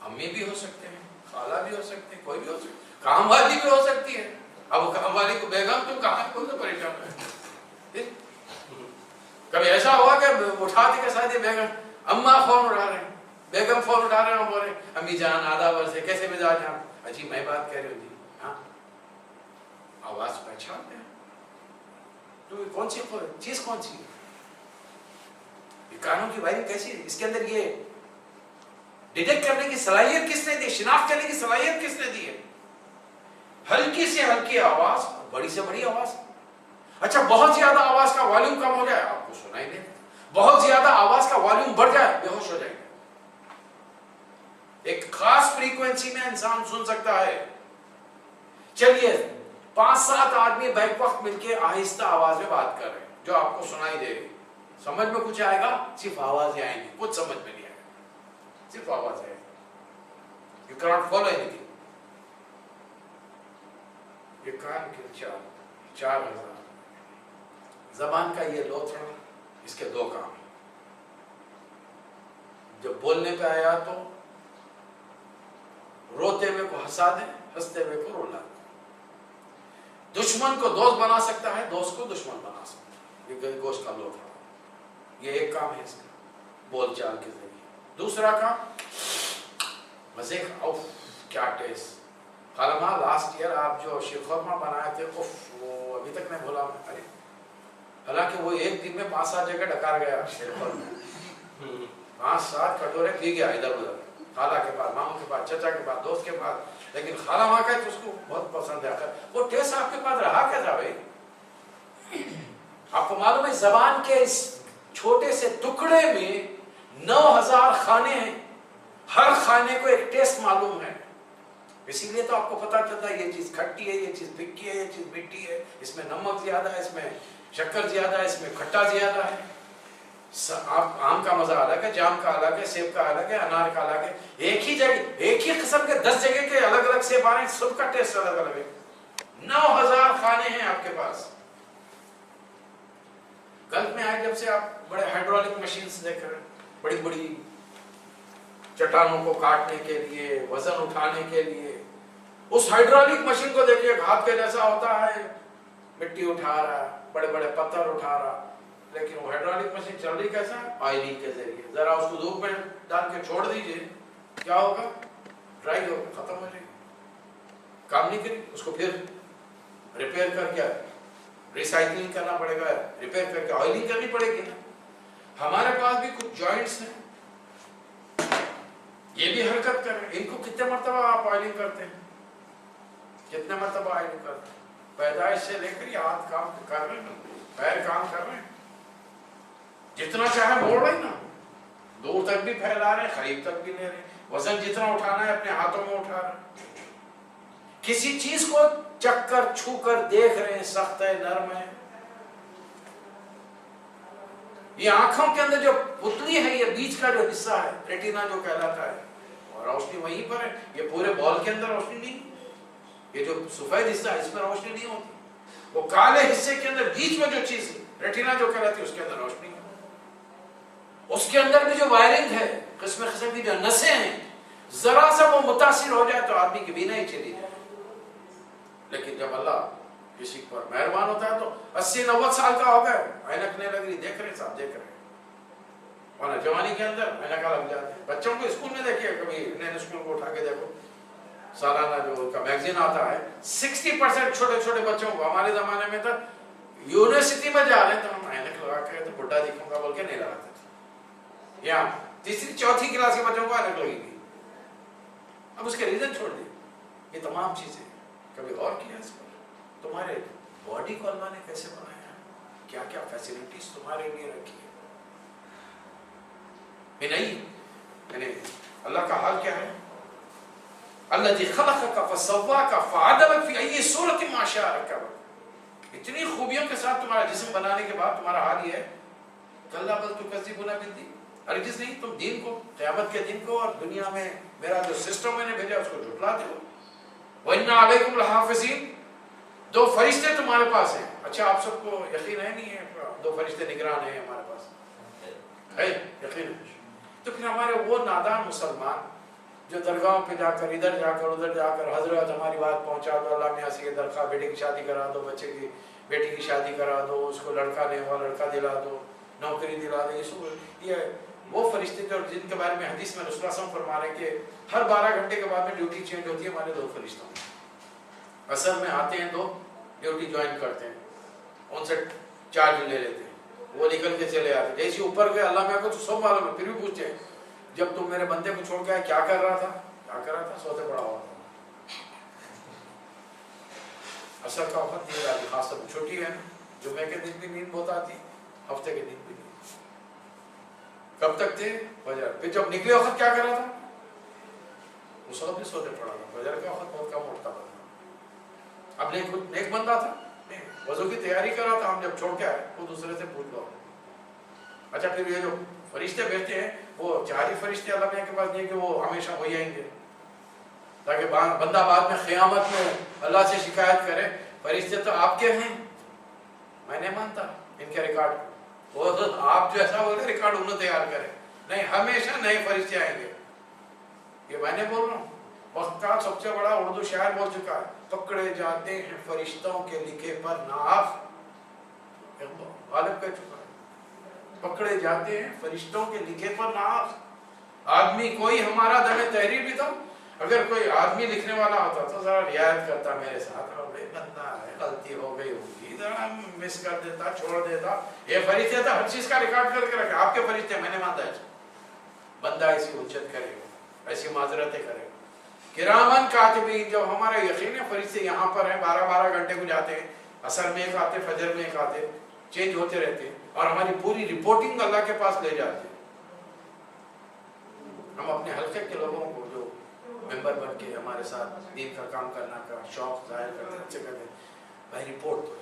امی بھی ہو سکتے ہیں، خالہ بھی ہو سکتے ہیں، کوئی بھی ہو سکتی ہے، کام والی بھی ہو سکتی ہے. اب کام والی کو بیگم تم کہاں کون سے پریشان ہے. کبھی ایسا ہوا کہ اٹھاتے کے ساتھ ہی بیگم اماں فون اٹھا رہے ہیں، بیگم فون اٹھا رہے ہیں، بول رہے امی جان آداب عرض ہے، کیسے مزاج ہیں آپ؟ اجی میں بات کہہ رہی ہوں جی. ہاں آواز پہچانتے ہیں تو کون سی چیز کون سی ہے؟ کانوں کی وائرنگ کیسی ہے؟ اس کے اندر یہ ڈیٹیکٹ کرنے کی صلاحیت کس نے دی؟ شناخت کرنے کی صلاحیت کس نے دی ہے؟ ہلکی سے ہلکی آواز، بڑی سے بڑی آواز. اچھا بہت زیادہ آواز کا والیوم کم ہو جائے آپ کو سنائی نہیں، بہت زیادہ آواز کا والیوم بڑھ جائے بے ہوش ہو جائے. ایک خاص فریکوینسی میں انسان سن سکتا ہے. چلیے 5-7 آدمی بیک وقت مل کے آہستہ آواز میں بات کر رہے ہیں جو آپ کو سنائی دے رہی، سمجھ میں کچھ آئے گا؟ صرف آوازیں آئیں گی، کچھ سمجھ میں نہیں آئے گا، صرف آواز آئے گی. You cannot follow anything. یہ کان کے 4000. زبان کا یہ لوتھڑا، اس کے 2 کام. جب بولنے پہ آیا تو روتے ہوئے کو ہنسا دے، ہنستے ہوئے کو رولا دے. دشمن کو دوست بنا سکتا ہے، دوست کو دشمن بنا سکتا ہے. یہ گوشت کا لوتھڑا، یہ ایک کام ہے اس کا، بول چال کے ذریعے. دوسرا کام مزے کا، اوف کیا ٹیسٹ. خالمہ لاسٹ ایئر آپ جو شیر خورما بنائے تھے، اوف وہ ابھی تک میں بھولا ہوں. ارے حالانکہ وہ ایک دن میں 5-7 جگہ ڈکار گیا شیر خورما، 5-7 کٹورے پی گیا ادھر ادھر، خالہ کے پاس، ماموں کے پاس، چچا کے پاس، دوست کے پاس. لیکن خالہ ماں کا تو اس کو بہت پسند ہے. وہ ٹیسٹ آپ کے پاس رہا کیسا بھائی؟ آپ کو معلوم ہے زبان کے اس چھوٹے سے ٹکڑے میں 9000 کھانے ہیں، ہر کھانے کو ایک ٹیسٹ معلوم ہے. اسی لیے تو آپ کو پتا چلتا ہے یہ چیز کھٹی ہے، یہ چیز پھیکی ہے، یہ چیز میٹھی ہے، اس میں نمک زیادہ ہے، اس میں شکر زیادہ ہے، اس میں کھٹا زیادہ ہے. آم کا مزہ الگ ہے، جام کا الگ ہے، سیب کا الگ ہے، انار کا الگ ہے. ایک ہی جگہ ایک ہی قسم کے 10 جگہ کے الگ الگ سیب آ رہے ہیں، سب کا ٹیسٹ الگ الگ ہے. 9000 کھانے ہیں آپ کے پاس. گلف میں آئے جب سے آپ بڑے ہائیڈرولک مشینز دیکھ رہے ہیں، بڑی بڑی چٹانوں کو کاٹنے کے لیے، وزن اٹھانے کے لیے. اس ہائیڈرولک مشین کو دیکھیے، ہاتھ کے جیسا ہوتا ہے، مٹی اٹھا رہا، بڑے بڑے پتھر اٹھا رہا. لیکن وہ ہائیڈرولک مشین چل رہی کیسا ہے؟ آئلنگ کے ذریعے. ذرا اس کو دھوپ میں ڈال کے چھوڑ دیجئے، کیا ہوگا؟ ڈرائی ہوگا، ختم ہو جائے گی، کام نہیں کرے. اس کو پھر ریپیئر کر کے ریسائکلنگ کرنا پڑے گا، ریپیئر کر کے آئلنگ کرنی پڑے گی نا. ہمارے پاس بھی کچھ جوائنٹس ہیں، یہ بھی حرکت کر رہے ہیں. ان کو کتنے مرتبہ آپ آئلنگ کرتے ہیں؟ کتنے مرتبہ آئلنگ کرتے ہیں؟ پیدائش سے لے کر یہ ہاتھ کام کر رہے ہیں، پیر کام کر رہے ہیں، جتنا چاہے موڑ رہے ہیں نا، دور تک بھی پھیلا رہے ہیں، قریب تک بھی لے رہے ہیں. وزن جتنا اٹھانا ہے اپنے ہاتھوں میں اٹھا رہے ہیں. کسی چیز کو چک کر چھو کر دیکھ رہے ہیں، سخت ہے، نرم ہے. یہ آنکھوں کے اندر جو پتلی ہے، یہ بیچ کا جو حصہ ہے، ریٹینا جو کہلاتا ہے، اور روشنی وہیں پر ہے. یہ پورے بال کے اندر روشنی نہیں، یہ جو سفید حصہ ہے اس میں روشنی نہیں ہوتی. وہ کالے حصے کے اندر بیچ میں جو چیز ہے، ریٹینا جو کہلاتی ہے، اس کے اندر روشنی ہے. اس کے اندر بھی جو وائرنگ ہے، قسم قسم کی جو نسیں ہیں، ذرا سا وہ متاثر ہو جائے تو آدمی کی بینا ہی چلی جائے. لیکن جب اللہ کسی پر مہربان ہوتا ہے تو 80-90 سال کا ہو گئے، اینکنے لگ رہی، دیکھ رہے صاحب، دیکھ رہے. ورنہ جوانی کے اندر اینکا لگ جاتے ہیں. بچوں کو اسکول میں دیکھیے، کبھی نئے اسکول کو اٹھا کے دیکھو، سالانہ جو ان کا میگزین آتا ہے، 60% چھوٹے چھوٹے بچوں کو، ہمارے زمانے میں تھا یونیورسٹی میں جا رہے ہیں تو ہم اینک لگا کے تو بڈھا دکھوں گا بول کے نہیں لگاتے تھے. یا تیسری چوتھی کلاس کے بچوں کو اینک لگے گی. اب اس کے ریزن چھوڑ دیں. یہ تمام چیزیں کبھی غور کیا اس پر؟ تمہارے باڈی کو اللہ نے کیسے بنایا ہے، کیا کیا فیسلٹیز تمہارے لیے رکھی ہے. یہ نہیں یعنی اللہ کا حال کیا ہے؟ الذی خلقک فسواک فعدلک فی ای صورت ما شاء رکبک. اتنی خوبیوں کے ساتھ تمہارا جسم بنانے کے بعد تمہارا حال یہ ہے، کلا بل تکذبون بالدین. ہرگز نہیں، تم دین کو، قیامت کے دن کو اور دنیا میں میرا جو سسٹم میں نے بھیجا اس کو جھٹلاتے ہو. وَإِنَّ عَلَيْكُمْ لَحَافِظِينَ. 2 فرشتے تمہارے پاس ہیں. اچھا آپ سب کو یقین ہے نہیں ہے 2 فرشتے نگران ہیں ہمارے پاس؟ ہے یقین ہے. تو پھر ہمارے وہ نادان مسلمان جو درگاہوں پہ جا کر ادھر جا کر ادھر جا کر حضرت ہماری بات پہنچا دو، اللہ میاں سے یہ درخواست، بیٹے کی شادی کرا دو، بچے کی بیٹی کی شادی کرا دو، اس کو لڑکا دے وہ لڑکا دلا دو، نوکری دلا دو. یہ وہ فرشتے جو جن کے بارے میں حدیث میں رسول اللہ صلی اللہ علیہ وسلم فرما رہے ہیں کہ ہر 12 گھنٹے کے بعد میں ڈیوٹی چینج ہوتی ہے. ہمارے 2 فرشتوں اصل میں آتے ہیں، 2 ڈیوٹی جوائن کرتے ہیں، ان سے چارج لے لیتے ہیں، وہ نکل کے چلے آتے. جیسے اوپر گئے اللہ میں کو تو سب معلوم ہے، پھر بھی پوچھتے ہیں جب تم میرے بندے کو چھوڑ کے آئے کیا کر رہا تھا؟ کیا کر رہا تھا؟ سوتے پڑا ہوا تھا. اثر کا وقت نہیں آتی، خاص طور چھوٹی ہے نا، جمعے کے دن بھی نیند بہت آتی، ہفتے کے دن بھی نیند. کب تک تھے؟ فجر. پھر جب نکلے وقت کیا کر رہا تھا؟ اس وقت بھی سوتے پڑا تھا. فجر کا وقت بہت کم اٹھتا تھا. اب نیک بندہ تھا، وضو کی تیاری کر رہا تھا. ہم جب چھوڑ کے آئے وہ دوسرے سے پوچھ لو. اچھا پھر یہ جو فرشتے بیٹھتے ہیں وہ 4 ہی فرشتے اللہ میاں کے پاس نہیں کہ وہ ہمیشہ وہی آئیں گے تاکہ بندہ بعد میں قیامت میں اللہ سے شکایت کرے فرشتے تو آپ کے ہیں، میں نہیں مانتا ان کے ریکارڈ. وہ تو آپ جو ایسا بولتے ریکارڈ انہوں تیار کرے. نہیں، ہمیشہ نئے فرشتے آئیں گے. یہ میں نے بول رہا ہوں. وقت کا سب سے بڑا اردو شاعر بول چکا ہے، پکڑے جاتے ہیں فرشتوں کے لکھے پر ناف. غالب کہہ چکا ہے، پکڑے جاتے ہیں فرشتوں کے لکھے پر ناف. آدمی کوئی ہمارا دم تحریر بھی تھا، اگر کوئی آدمی لکھنے والا ہوتا تو ذرا رعایت کرتا میرے ساتھ، بندہ ہے غلطی ہو گئی ہوگی، ذرا مس کر دیتا، چھوڑ دیتا. یہ فرشتے تھا ہر چیز کا ریکارڈ کر کے رکھے. آپ کے فرشتے میں نے مانتا ہے بندہ ایسی حجت کرے گا، ایسی معذرتیں کرے گا. کرامن کاتبین، جب ہمارا یقین ہے فرشتے یہاں پر ہیں، 12 گھنٹے کو جاتے ہیں، عصر میں ایک آتے، فجر میں ایک آتے، چینج ہوتے رہتے ہیں اور ہماری پوری رپورٹنگ اللہ کے پاس لے جاتے ہیں. ہم اپنے حلقے کے لوگوں کو جو ممبر بن کے ہمارے ساتھ دین کا کام کرنا کا شوق ظاہر کرتے ہیں، اچھے کرتے ہیں، بھائی رپورٹ دو.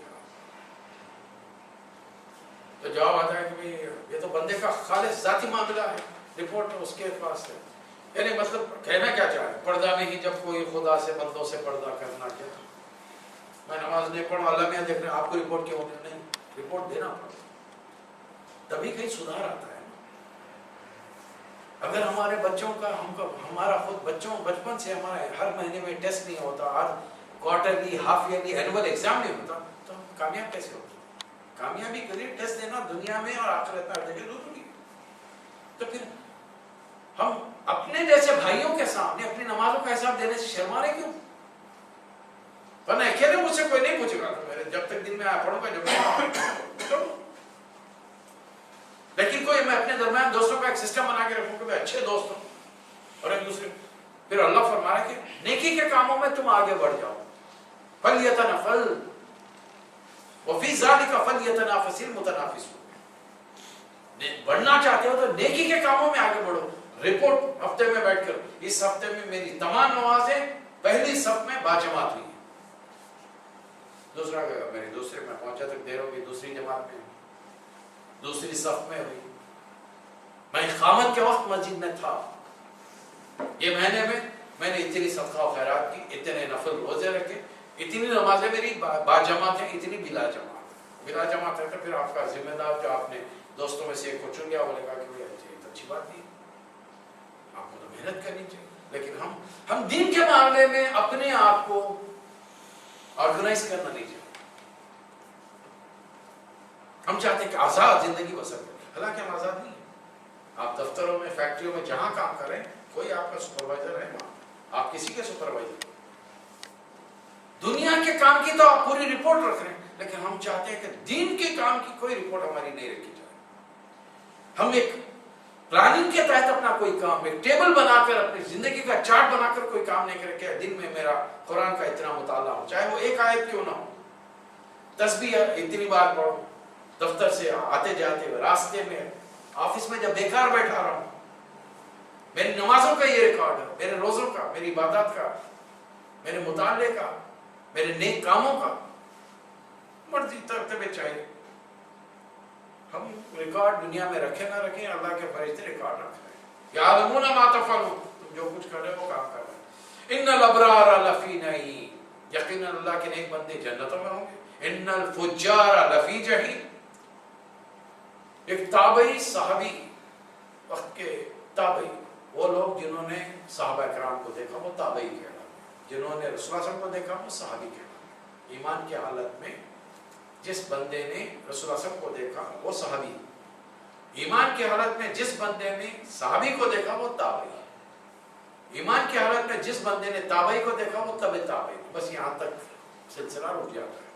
تو جواب آتا ہے کہ یہ تو بندے کا خالص ذاتی معاملہ ہے، رپورٹ اس کے پاس ہے. یعنی مطلب کہنا کیا چاہ رہے ہیں؟ پردہ میں ہی جب کوئی خدا سے بندوں سے پردہ کرنا، کیا میں نماز نہیں پڑھوں اللہ میں دیکھ رہے ہیں، آپ کو رپورٹ کیوں ہوتی ہے؟ نہیں، رپورٹ دینا پڑتا تبھی کہیں سدھار آتا ہے. اگر ہمارے بچوں کا ہمارا خود بچپن سے ہمارا ہر مہینے میں ٹیسٹ نہیں ہوتا، ہر quarterly, half yearly, annual exam نہیں ہوتا، تو ہم کامیاب کیسے ہوتے؟ کامیابی کے لیے ٹیسٹ دینا دنیا میں اور آخرت میں ہر جگہ ضروری ہے. تو پھر ہم اپنے جیسے بھائیوں کے سامنے اپنی نمازوں کا حساب دینے سے شرما رہے کیوں؟ ورنہ اکیلے مجھ سے کوئی نہیں پوچھے گا تو میرے جب تک دن میں آیا پڑھوں گا جب لیکن کوئی میں اپنے درمیان دوستوں کا ایک سسٹم بنا کے رکھوں کہ اچھے دوست ہوں اور ایک دوسرے. پھر اللہ فرما رہا ہے کہ نیکی کے کاموں میں تم آگے بڑھ جاؤ. فَلْيَتَنَفَّلْ وَفِي ذَلِكَ فَلْيَتَنَافَسِ الْمُتَنَافِسُونَ. بڑھنا چاہتے ہو تو نیکی کے کاموں میں آگے بڑھو. رپورٹ ہفتے میں بیٹھ کر اس ہفتے میں میری تمام نمازیں پہلی صف میں باجماعت ہوئی. دوسرا میری دوسرے میں پہنچا تک دیر ہوگی, دوسری جماعت میں, دوسری صف میں ہوئی. میں اقامت کے وقت مسجد میں تھا. یہ مہینے میں میں نے اتنی صدقہ و خیرات کی, اتنے نفل روزے رکھے, اتنی نمازیں میری باجماعت ہیں, اتنی بلا جماعت. بلا جماعت ہے تو پھر آپ کا ذمہ دار جو آپ نے دوستوں میں سے ایک کو چن لیا, وہ نے کہا کہ یہ تو اچھی بات نہیں, آپ کو تو محنت کرنی چاہیے. لیکن ہم دین کے معاملے میں اپنے آپ کو آرگنائز کرنا نہیں چاہتے. ہم چاہتے ہیں کہ آزاد زندگی بسر کریں, حالانکہ ہم آزاد نہیں ہیں. آپ دفتروں میں, فیکٹریوں میں جہاں کام کریں, کوئی آپ کا سپروائزر ہے وہاں, آپ کسی کے سپروائزر. دنیا کے کام کی تو آپ پوری رپورٹ رکھ رہے ہیں, لیکن ہم چاہتے ہیں کہ دین کے کام کی کوئی رپورٹ ہماری نہیں رکھی جائے. ہم ایک پلاننگ کے تحت اپنا کوئی کام, ایک ٹیبل بنا کر, اپنی زندگی کا چارٹ بنا کر کوئی کام نہیں کرے کہ دن میں میرا قرآن کا اتنا مطالعہ ہو, چاہے وہ ایک آیت کیوں نہ ہو. تسبیح اتنی بار پڑھو, دفتر سے آتے جاتے, راستے میں, آفس میں جب بیکار بیٹھا رہا ہوں. میری نمازوں کا یہ ریکارڈ ہے, میرے روزوں کا, میری عبادات کا, میرے مطالعے کا, میرے نیک کاموں کا. مرضی ترتیب چاہیے. ہم ریکارڈ دنیا میں رکھیں نہ رکھیں, اللہ کے فرشتے ریکارڈ رکھ رہے ہیں. یعلمون ما تفعلون, تم جو کچھ کر رہے ہو وہ کام کر رہے ہیں. ان الابرار لفی نعیم, یقینا اللہ کے نیک بندے جنتوں میں ہوں گے. ان الفجار لفی جحیم. ایک تابعی صحابی, وقت کے تابعی, وہ لوگ جنہوں نے صحابہ کرام کو دیکھا وہ تابعی کہلاتے, جنہوں نے رسول اللہ صلی اللہ علیہ وسلم کو دیکھا وہ صحابی کہلاتے. ایمان کی حالت میں جس بندے نے رسول اللہ صلی اللہ علیہ وسلم کو دیکھا وہ صحابی, ایمان کی حالت میں جس بندے نے صحابی کو دیکھا وہ تابعی, ایمان کی حالت میں جس بندے نے تابعی کو دیکھا وہ تبع تابعی. بس یہاں تک سلسلہ رک جاتا ہے.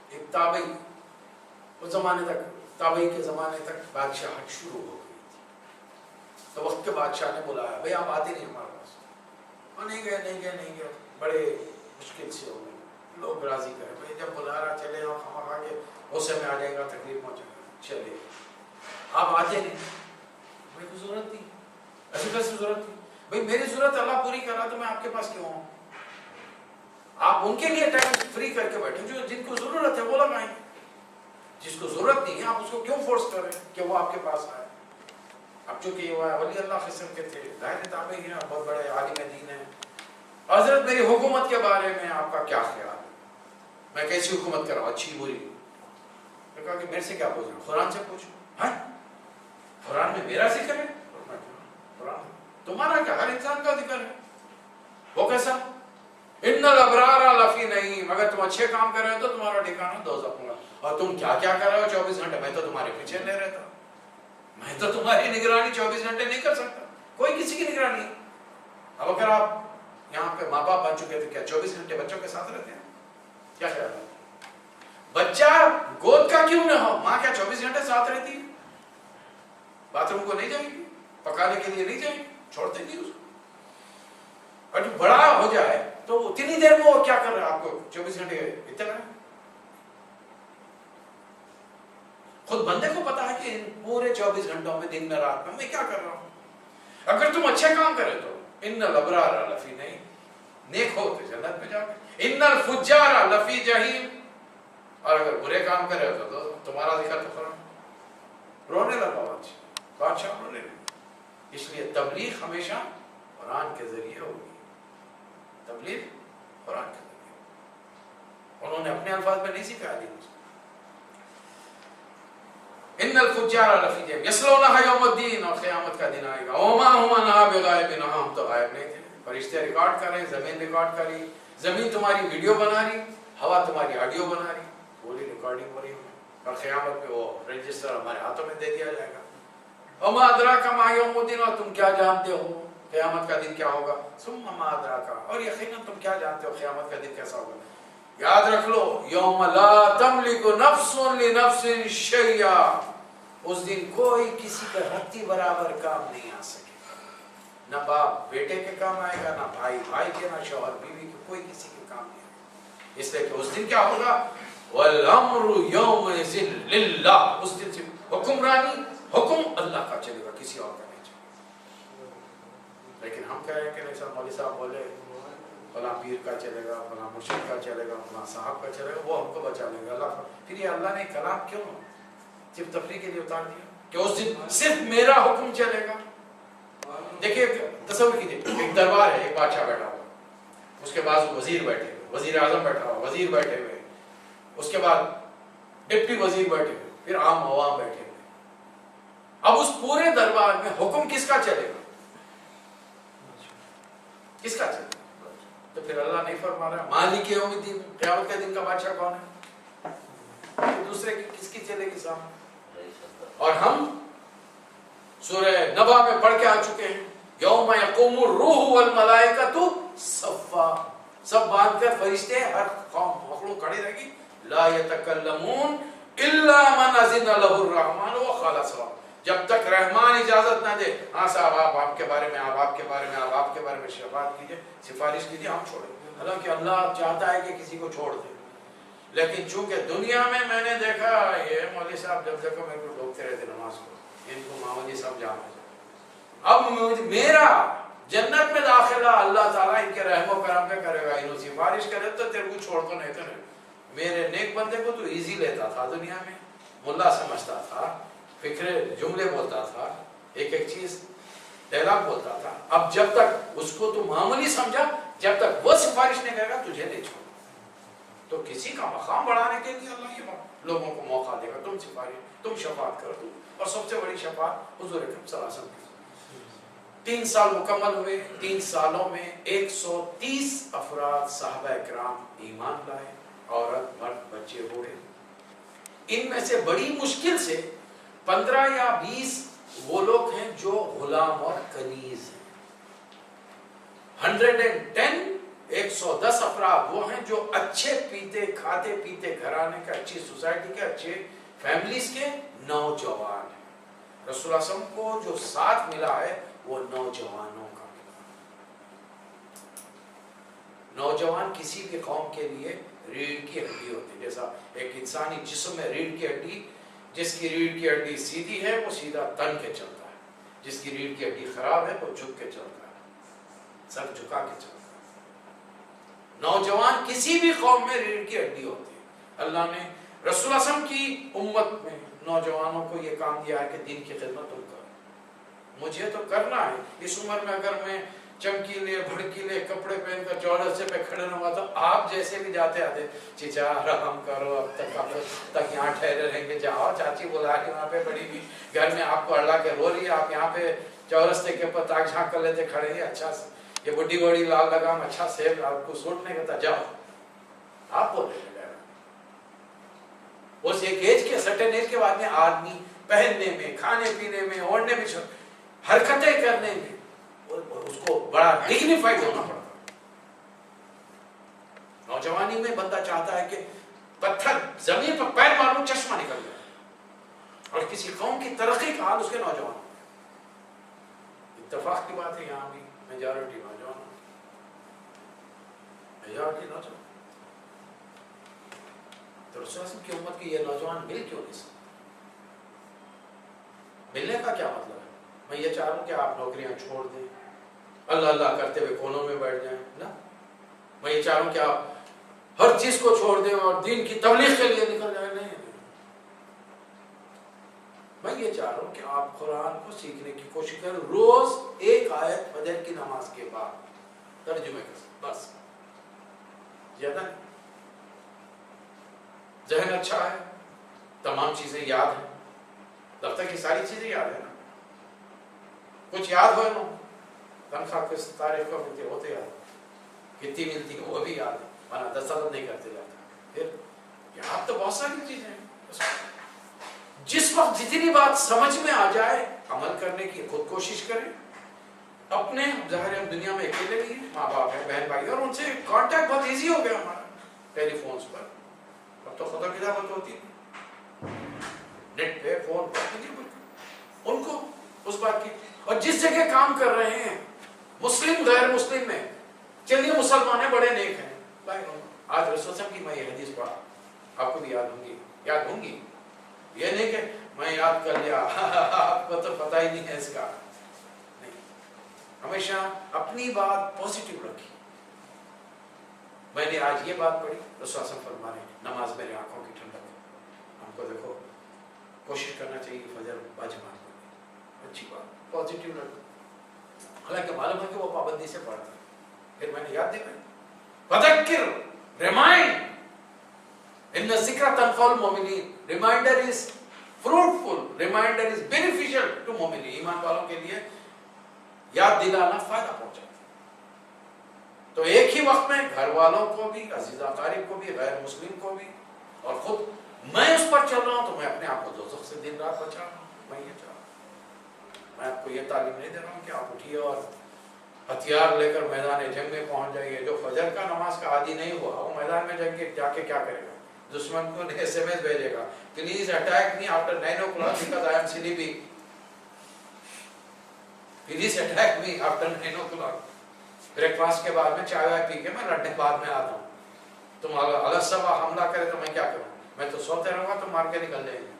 ایک تابعی, اس زمانے تک, تابعی کے زمانے تک بادشاہت شروع ہو گئی تھی. تو وقت کے بادشاہ نے بلایا, بھئی آپ آتے نہیں ہمارے پاس. اور نہیں گئے, بڑے مشکل سے ہو گئے. لوگ راضی کرے, بھئی جب بلا رہا چلے اور خواہ کے غصے میں آ جائے گا, تکلیف پہنچے گا, چلے. آپ آتے نہیں, میری کوئی ضرورت نہیں, ایسی کیسی ضرورت نہیں. بھئی میری ضرورت اللہ پوری کر رہا تو میں آپ کے پاس کیوں ہوں. آپ ان کے لیے ٹائم فری کر کے بیٹھے, جو جن کو ضرورت ہے وہ لگائیں. جس کو ضرورت نہیں ہے آپ اس کو کیوں فورس کر رہے ہیں کہ وہ آپ کے پاس آئے. اب چونکہ وہ ولی اللہ قسم کے تھے, ظاہر تابعی ہیں, بہت بڑے عالم دین ہیں. حضرت میری حکومت کے بارے میں آپ کا کیا خیال ہے, میں کیسی حکومت کراؤں, اچھی بری. میں کہا کہ میرے سے کیا پوچھ رہا ہوں, قرآن سے پوچھو. ہاں قرآن میں میرا ذکر ہے, قرآن تمہارا کیا, ہر انسان کا ذکر ہے. وہ کیسا, ان الابرار لفی نعیم, اگر تم اچھے کام کر رہے ہو تو تمہارا ٹھکانہ دوزخ ہوگا. اور تم کیا کیا کر رہے ہو 24 گھنٹے, میں تو تمہارے پیچھے نہیں رہتا, میں تو تمہاری نگرانی 24 گھنٹے نہیں کر سکتا, کوئی کسی کی نگرانی نہیں. اب اگر آپ یہاں پہ ماں باپ بن چکے تو کیا 24 گھنٹے بچوں کے ساتھ رہتے ہیں؟ کیا خیال ہے, بچہ گود کا کیوں نہ ہو, ماں کیا 24 گھنٹے ساتھ رہتی ہے؟ باتھ روم کو نہیں جائے گی, پکانے کے لیے نہیں جائے گی, چھوڑتے نہیں اس کو. اور جو بڑا ہو جائے تو اتنی دیر میں وہ کیا کر رہا ہے, آپ کو 24 گھنٹے اتنا ہے. خود بندے کو پتا ہے کہ پورے 24 گھنٹوں میں, دن میں, رات میں کیا کر رہا ہوں. اگر تم اچھے کام کرے تو ان الابرار لفی نعیم, نیک ہو تو جنت میں جاؤ گے. ان الفجار لفی جحیم, اور اگر برے کام کرے تو تمہارا ذکر تو کرو. رونے لگا بادشاہ رونے لگا. اس لیے تبلیغ ہمیشہ قرآن کے ذریعے ہوگی, تبلیغ قرآن کے ذریعے. انہوں نے اپنے الفاظ میں نہیں سکھایا دین کو. ان الفجار لفی جحیم یصلونها یوم الدین, اور قیامت کا دن آئے گا. وما هم عنها بغائبین, ہم تو غائب نہیں تھے. فرشتے ریکارڈ کر رہے ہیں, زمین ریکارڈ کر رہی, زمین تمہاری ویڈیو بنا رہی, ہوا تمہاری آڈیو بنا رہی, پوری ریکارڈنگ ہو رہی ہے. اور قیامت میں وہ رجسٹر ہمارے ہاتھوں میں دے دیا جائے گا. وما ادراک ما یوم الدین، اور تم کیا جانتے ہو قیامت کا دن کیا ہوگا. ثم ما ادراک، اور یقیناً تم کیا جانتے ہو قیامت کا دن کیسا ہوگا. یاد رکھ لو، یوم لا تملک نفس لنفس شیئا، اس دن کوئی کسی کا رتی برابر کام نہیں آ سکے. نہ باپ بیٹے کے کام آئے گا، نہ بھائی بھائی کے، نہ شوہر بیوی کے، کوئی کسی کے کام نہیں آئے گا. اس لیے کہ اس دن کیا ہوگا، والامر یومئذ للہ، اس دن سے حکمرانی حکم اللہ کا چلے گا، کسی اور کا نہیں چلے گا. لیکن ہم کہہ رہے ہیں کہ نہیں سر، مولوی صاحب بولے فلاں پیر کا چلے گا، فلاں مرشد کا چلے گا، فلاں صاحب کا چلے گا، وہ ہم کو بچا لیں گے. اللہ پھر یہ اللہ نے کلام کیوں صرف تفریح کے لیے اتار دیا کہ اس دن صرف میرا حکم چلے گا. دیکھیے تصور کیجیے، ایک دربار ہے، ایک بادشاہ بیٹھا ہوا، اس کے بعد وزیر بیٹھے ہوئے، وزیر اعظم بیٹھا ہوا، وزیر بیٹھے ہوئے، اس کے بعد ڈپٹی وزیر بیٹھے ہوئے، پھر عام عوام بیٹھے ہوئے. اب اس پورے دربار میں حکم کس کا چلے گا، کس کا چلے گا؟ تو پھر اللہ نہیں فرما رہا مالک یوم الدین، قیامت کے دن کا بادشاہ کون ہے؟ دوسرے کی کس کی چلے گی سامنے. اور ہم سورہ نبا میں پڑھ کے آ چکے ہیں، یوم یقوم الروح والملائکۃ صفا، سب باندھ کر فرشتے، ہر قوم مخلوق کھڑی رہے گی. لا یتکلمون الا من اذن له الرحمن وقال صواب، جب تک رحمان اجازت نہ دے. ہاں صاحب آپ کے بارے میں، آپ کے بارے میں، آپ کے بارے میں شفاعت کیجئے، سفارش کیجئے، ہم چھوڑیں. حالانکہ اللہ چاہتا ہے کہ کسی کو چھوڑ دے، لیکن چونکہ دنیا میں نے دیکھا یہ مولوی صاحب جب دیکھو میرے کو ڈوبتے رہتے نماز کو، ان کو مامودی سمجھا. اب میرا جنت میں داخلہ اللہ تعالیٰ ان کے رحم و کرم پہ کرے گا. انہوں سفارش کرے تو تیرے کو چھوڑ تو نہیں تو نہیں. میرے نیک بندے کو تو ایزی لیتا تھا دنیا میں، ملا سمجھتا تھا، فکر جملے بولتا تھا، ایک ایک چیز ڈائلاگ بولتا تھا. اب جب تک اس کو تو معمولی سمجھا، جب تک وہ سفارش نہیں کرے گا تجھے نہیں چھوڑ. تو کسی کا مقام بڑھانے کے لیے اللہ یہ لوگوں کو موقع دے گا، تم سفارش، تم شفاعت کرو. تم اور سب سے بڑی شفاعت حضور اکرم صلی اللہ علیہ وسلم کی. 3 سال مکمل ہوئے، 3 سالوں میں 130 افراد صحابہ کرام ایمان لائے، عورت مرد بچے بوڑھے. ان میں سے بڑی مشکل سے 15 یا 20 وہ لوگ ہیں جو غلام اور کنیز ہیں. 110 افراد وہ ہیں جو اچھے پیتے کھاتے پیتے گھرانے کے، اچھی سوسائٹی کے، اچھے فیملیز کے نوجوان ہیں. رسول اللہ صلی اللہ علیہ وسلم کو جو ساتھ ملا ہے وہ نوجوانوں کا ملا. نوجوان کسی بھی قوم کے لیے ریڑھ کی ہڈی ہوتی ہے. جیسا ایک انسانی جسم میں ریڑھ کی ہڈی، جس کی ریڑھ کی ہڈی سیدھی ہے وہ سیدھا تن کے چلتا ہے، جس کی ریڑھ کی ہڈی خراب ہے وہ جھک کے چلتا ہے، سر جھکا کے چلتا ہے. نوجوان کسی بھی قوم میں ریڑھ کی ہڈی ہوتی ہے. اللہ نے رسول اللہ صلی اللہ علیہ وسلم کی امت میں نوجوانوں کو یہ کام دیا ہے کہ دین کی خدمت تم کرو. مجھے تو کرنا ہے. اس عمر میں اگر میں چمکیلے بھڑکیلے کپڑے پہن کر چورسے پہ کھڑے نہ ہوا تو آپ جیسے بھی جاتے آتے، چچا آرام کرو، اب تک یہاں ٹھہرے رہیں گے، جاؤ چاچی بلا رہی وہاں پہ بڑی بھی گھر میں آپ کو اڑا کے رو رہی ہے، آپ یہاں پہ چورستے کے اوپر تاک جھانک کر لیتے کھڑے ہیں. اچھا یہ بڈی بڑی لال لگام اچھا سیب آپ کو سوٹ نہیں کرتا، جاؤ آپ بول رہے ہیں. اس ایک ایج کے سرٹن ایج کے بعد میں آدمی پہننے میں، کھانے پینے میں، اوڑھنے میں، حرکتیں کرنے میں اس کو بڑا ڈگنیفائڈ ہونا پڑتا. نوجوانی میں بندہ چاہتا ہے کہ پتھر زمین پر پیر ماروں چشمہ نکل جائے. اور کسی قوم کی ترقی کا حال اس کے نوجوان. اتفاق کی بات ہے یہاں بھی میجارٹی نوجوان، میجارٹی نوجوان. تو رسول اللہ کی امت کی یہ نوجوان مل کیوں نہیں سکتے؟ ملنے کا کیا مطلب ہے؟ میں یہ چاہ رہا ہوں کہ آپ نوکریاں چھوڑ دیں، اللہ اللہ کرتے ہوئے کونوں میں بیٹھ جائیں نا. میں یہ چاہ رہا ہوں کہ آپ ہر چیز کو چھوڑ دیں اور دین کی تبلیغ کے لیے نکل جائیں. نہیں، میں یہ چاہ رہا ہوں کہ آپ قرآن کو سیکھنے کی کوشش کریں. روز ایک آیت فجر کی نماز کے بعد ترجمے کر، بس زیادہ نہیں. ذہن اچھا ہے، تمام چیزیں یاد ہیں، دفتر کی ساری چیزیں یاد ہیں نا. کچھ یاد ہو نا، تنخواہ کس تاریخ کو ملتے ہوتے یاد، کتنی ملتی ہے وہ بھی یاد ہے، ورنہ دستخط نہیں کرتے جاتا. پھر یاد تو بہت ساری چیزیں ہیں، جس وقت جتنی بات سمجھ میں آ جائے عمل کرنے کی خود کوشش کریں. اپنے ظاہر ہم دنیا میں اکیلے نہیں ہیں, ماں باپ ہیں, بہن بھائی, اور ان سے کانٹیکٹ بہت ایزی ہو گیا ہمارا ٹیلی فونز پر. اب تو خدا کی دعوت ہوتی ہے نیٹ پہ, فون پر, ان کو اس بات کی. اور جس جگہ کام کر رہے ہیں مسلم غیر مسلم میں, چلیے مسلمان ہیں بڑے نیک ہیں بھائی, آج رسول صاحب کی میں یہ حدیث پڑھا, آپ کو بھی یاد ہوں گی. یہ نہیں کہ میں یاد کر لیا آپ کو تو پتہ ہی نہیں ہے اس کا. نہیں, ہمیشہ اپنی بات پازیٹیو رکھی. میں نے آج یہ بات پڑھی, رسول صلی اللہ علیہ وسلم فرما رہے ہیں نماز میرے آنکھوں کی ٹھنڈک ہے. ہم کو دیکھو کوشش کرنا چاہیے فجر باجماعت میں, اچھی بات, پازیٹیو رکھو. حالانکہ معلوم ہے کہ وہ پابندی سے پڑھتا ہے. پھر میں نے یاد دلایا, فذکر, ریمائنڈ, ان الذکر تنفع المؤمنین. Reminder is fruitful, reminder is beneficial to مومنین. ایمان والوں کے لیے یاد دلانا فائدہ پہنچاتا ہے. تو ایک ہی وقت میں گھر والوں کو بھی, عزیز اقارب کو بھی, غیر مسلم کو بھی, اور خود میں اس پر چل رہا ہوں تو میں اپنے آپ کو دوزخ سے دن رات بچا رہا ہوں. میں یہ چاہ رہا ہوں, میں آپ کو یہ تعلیم نہیں دے رہا ہوں کہ آپ اٹھیے اور ہتھیار لے کر میدان جنگ میں پہنچ جائیے. جو فجر کا نماز کا عادی نہیں ہوا وہ میدان میں جنگ کے جا کے کیا کرے گا؟ دشمن کو SMS بھیجے گا, please attack me after 9 o'clock because I am sleeping. Please attack me after 9 o'clock. Breakfast کے بعد میں چائے وائے پی کے میں لڑنے بعد میں آتا ہوں. تم اگر صبح حملہ کرے تو میں کیا کروں؟ میں تو سوتے رہوں گا, تو مار کے نکل جائیں گے.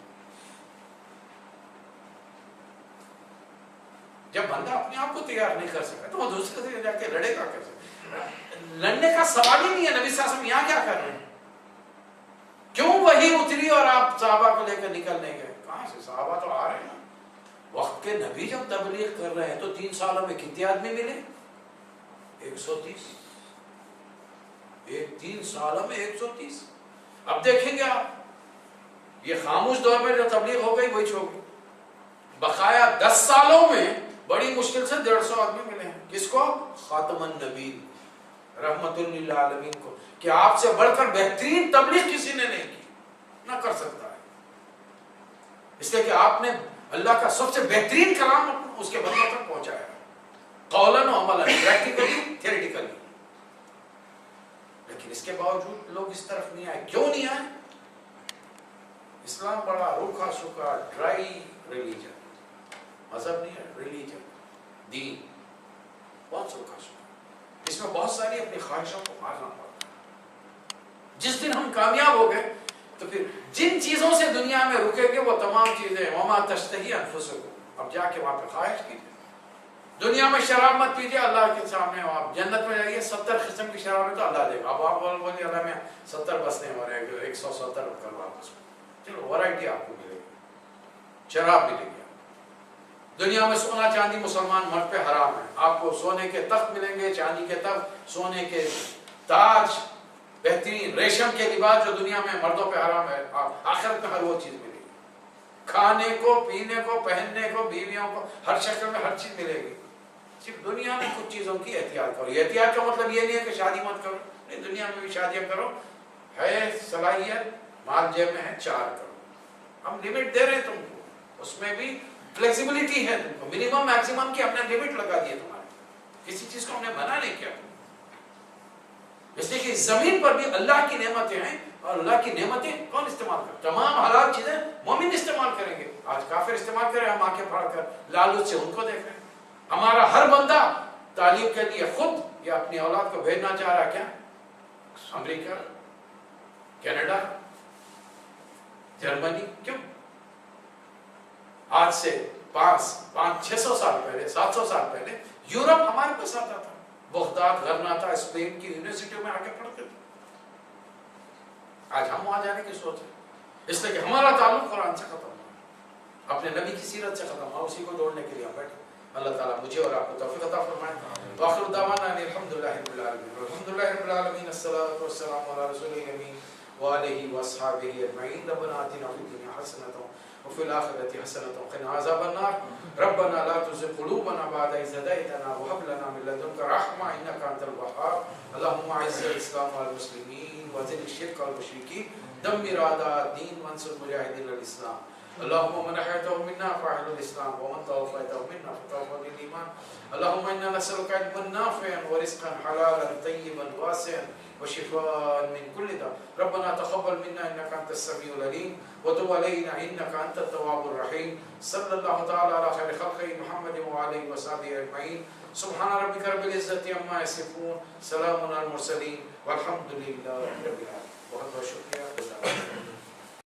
جب بندہ اپنے آپ کو تیار نہیں کر سکتا تو وہ دوسرے سے جا کے لڑے گا کیسے؟ لڑنے کا سوال ہی نہیں ہے. نبی صلی اللہ علیہ وسلم یہاں کیا کر رہے ہیں؟ کیوں وحی اتری اور آپ صحابہ کو لے کر نکل نہیں گئے؟ کہاں سے؟ صحابہ تو آ رہے ہیں. وقت کے نبی جب تبلیغ کر رہے ہیں تو 3 سالوں میں کتنے آدمی ملے؟ 130. 3 سالوں میں 130. اب دیکھیں گے آپ, یہ خاموش دور میں جو تبلیغ ہو گئی وہی چھوڑ گئی. بقایا 10 سالوں میں بڑی مشکل سے 150 آدمی ملے ہیں. کس کو؟ خاتم النبی رحمت للعالمین کو, کہ آپ سے بڑھ کر بہترین تبلیغ کسی نے نہیں کی, نہ کر سکتا ہے. اس لیے کہ آپ نے اللہ کا سب سے بہترین کلام اس کے بندوں تک پہنچایا, قولاً و عملاً, پریکٹیکلی, تھیوریٹیکلی. لیکن اس کے باوجود لوگ اس طرف نہیں آئے. کیوں نہیں آئے؟ اسلام بڑا روکھا سوکھا ڈرائی ریلیجن, مذہب نہیں ہے, ریلیجن, دین بہت سوکھا سوکھا. اس میں بہت ساری اپنی خواہشوں کو مارنا پڑتا ہے. جس دن ہم کامیاب ہو گئے تو پھر جن چیزوں سے دنیا میں رکے گے وہ تمام چیزیں وما تشتہی انفسکم, اب جا کے وہاں پہ خواہش کیجیے. دنیا میں شراب مت پیجیے, اللہ کے سامنے آپ جنت میں جائیے 70 قسم کی شراب ہے تو اللہ دے گا. اب آپ بولیے اللہ میں 70 بستے ہمارے 170 کروا آپ, چلو ورائٹی آپ کو ملے گی, شراب ملے گی. دنیا میں سونا چاندی مسلمان مرد پہ حرام ہے. آپ کو سونے کے تخت ملیں گے, چاندی کے تخت, سونے کے تاج, بہترین ریشم کے لباس جو دنیا میں مردوں پہ حرام ہے, آخرت میں ہر وہ چیز ملے گی. کھانے کو, پینے کو, پہننے کو, بیویوں کو, ہر شکل میں ہر چیز ملے گی. صرف دنیا میں کچھ چیزوں کی احتیاط کرو. احتیاط کا مطلب یہ نہیں ہے کہ شادی مت کرو, نہیں, دنیا میں بھی شادیاں کرو, ہے صلاحیت, مال جیب میں ہے, 4 کرو. ہم لمٹ دے رہے ہیں تم کو, اس میں بھی فلیکسیبلٹی ہے تم کو, منیمم میکسیمم کی ہم نے لمٹ لگا دی ہے تمہارے, کسی چیز کو ہم نے منع نہیں کیا. اس لیے کہ زمین پر بھی اللہ کی نعمتیں ہیں, اور اللہ کی نعمتیں کون استعمال کرے؟ تمام حلال چیزیں مومن استعمال کریں گے. آج کافر استعمال کریں, ہم آنکھیں پھاڑ کر لالچ سے ان کو دیکھ رہے ہیں. ہمارا ہر بندہ تعلیم کے لیے خود یا اپنی اولاد کو بھیجنا چاہ رہا, کیا امریکہ, کینیڈا, جرمنی. کیوں؟ آج سے 500-600 سال پہلے, 700 سال پہلے یورپ ہمارے پاس آتا تھا, بغداد, غرناطہ, اسپین کی یونیورسٹیوں میں آ کے پڑھتے تھے. آج ہم وہاں جانے کی سوچ ہے, اس لیے کہ ہمارا تعلق قرآن سے ختم ہوا, اپنے نبی کی سیرت سے ختم ہوا, اسی کو جوڑنے کے لیے ہم بیٹھے. اللہ تعالیٰ مجھے اور آپ کو توفیق عطا فرمائے. وآخر دعوانا ان الحمدللہ رب العالمین. الحمدللہ رب العالمین, الصلاۃ والسلام علی رسول الامین وآلہ واصحابہ اجمعین. ربنا آتنا فی الدنیا حسنۃ وفی الآخرۃ حسنۃ وقنا عذاب النار. ربنا لا تزغ قلوبنا بعد إذ هديتنا وهب لنا من لدنك رحمة إنك أنت الوهاب. اللهم أعز الإسلام والمسلمين وأذل الشرك والمشركين. دمر أعداء الدين وانصر مجاهدين الإسلام. اللهم من أحييته منا فأحيه الإسلام ومن توفيته منا فتوفه بالإيمان اللهم إنا نسألك علما نافعا ورزقا حلالا طيبا واسعا وشفاء من كل داء ربنا تقبل منا إنك أنت السميع العليم وتب علينا إنك أنت التواب الرحيم صلى الله تعالى على خير خلقه محمد وعلى آله وصحبه أجمعين سبحان ربك رب العزة عما يصفون سلام على المرسلين والحمد لله رب العالمين.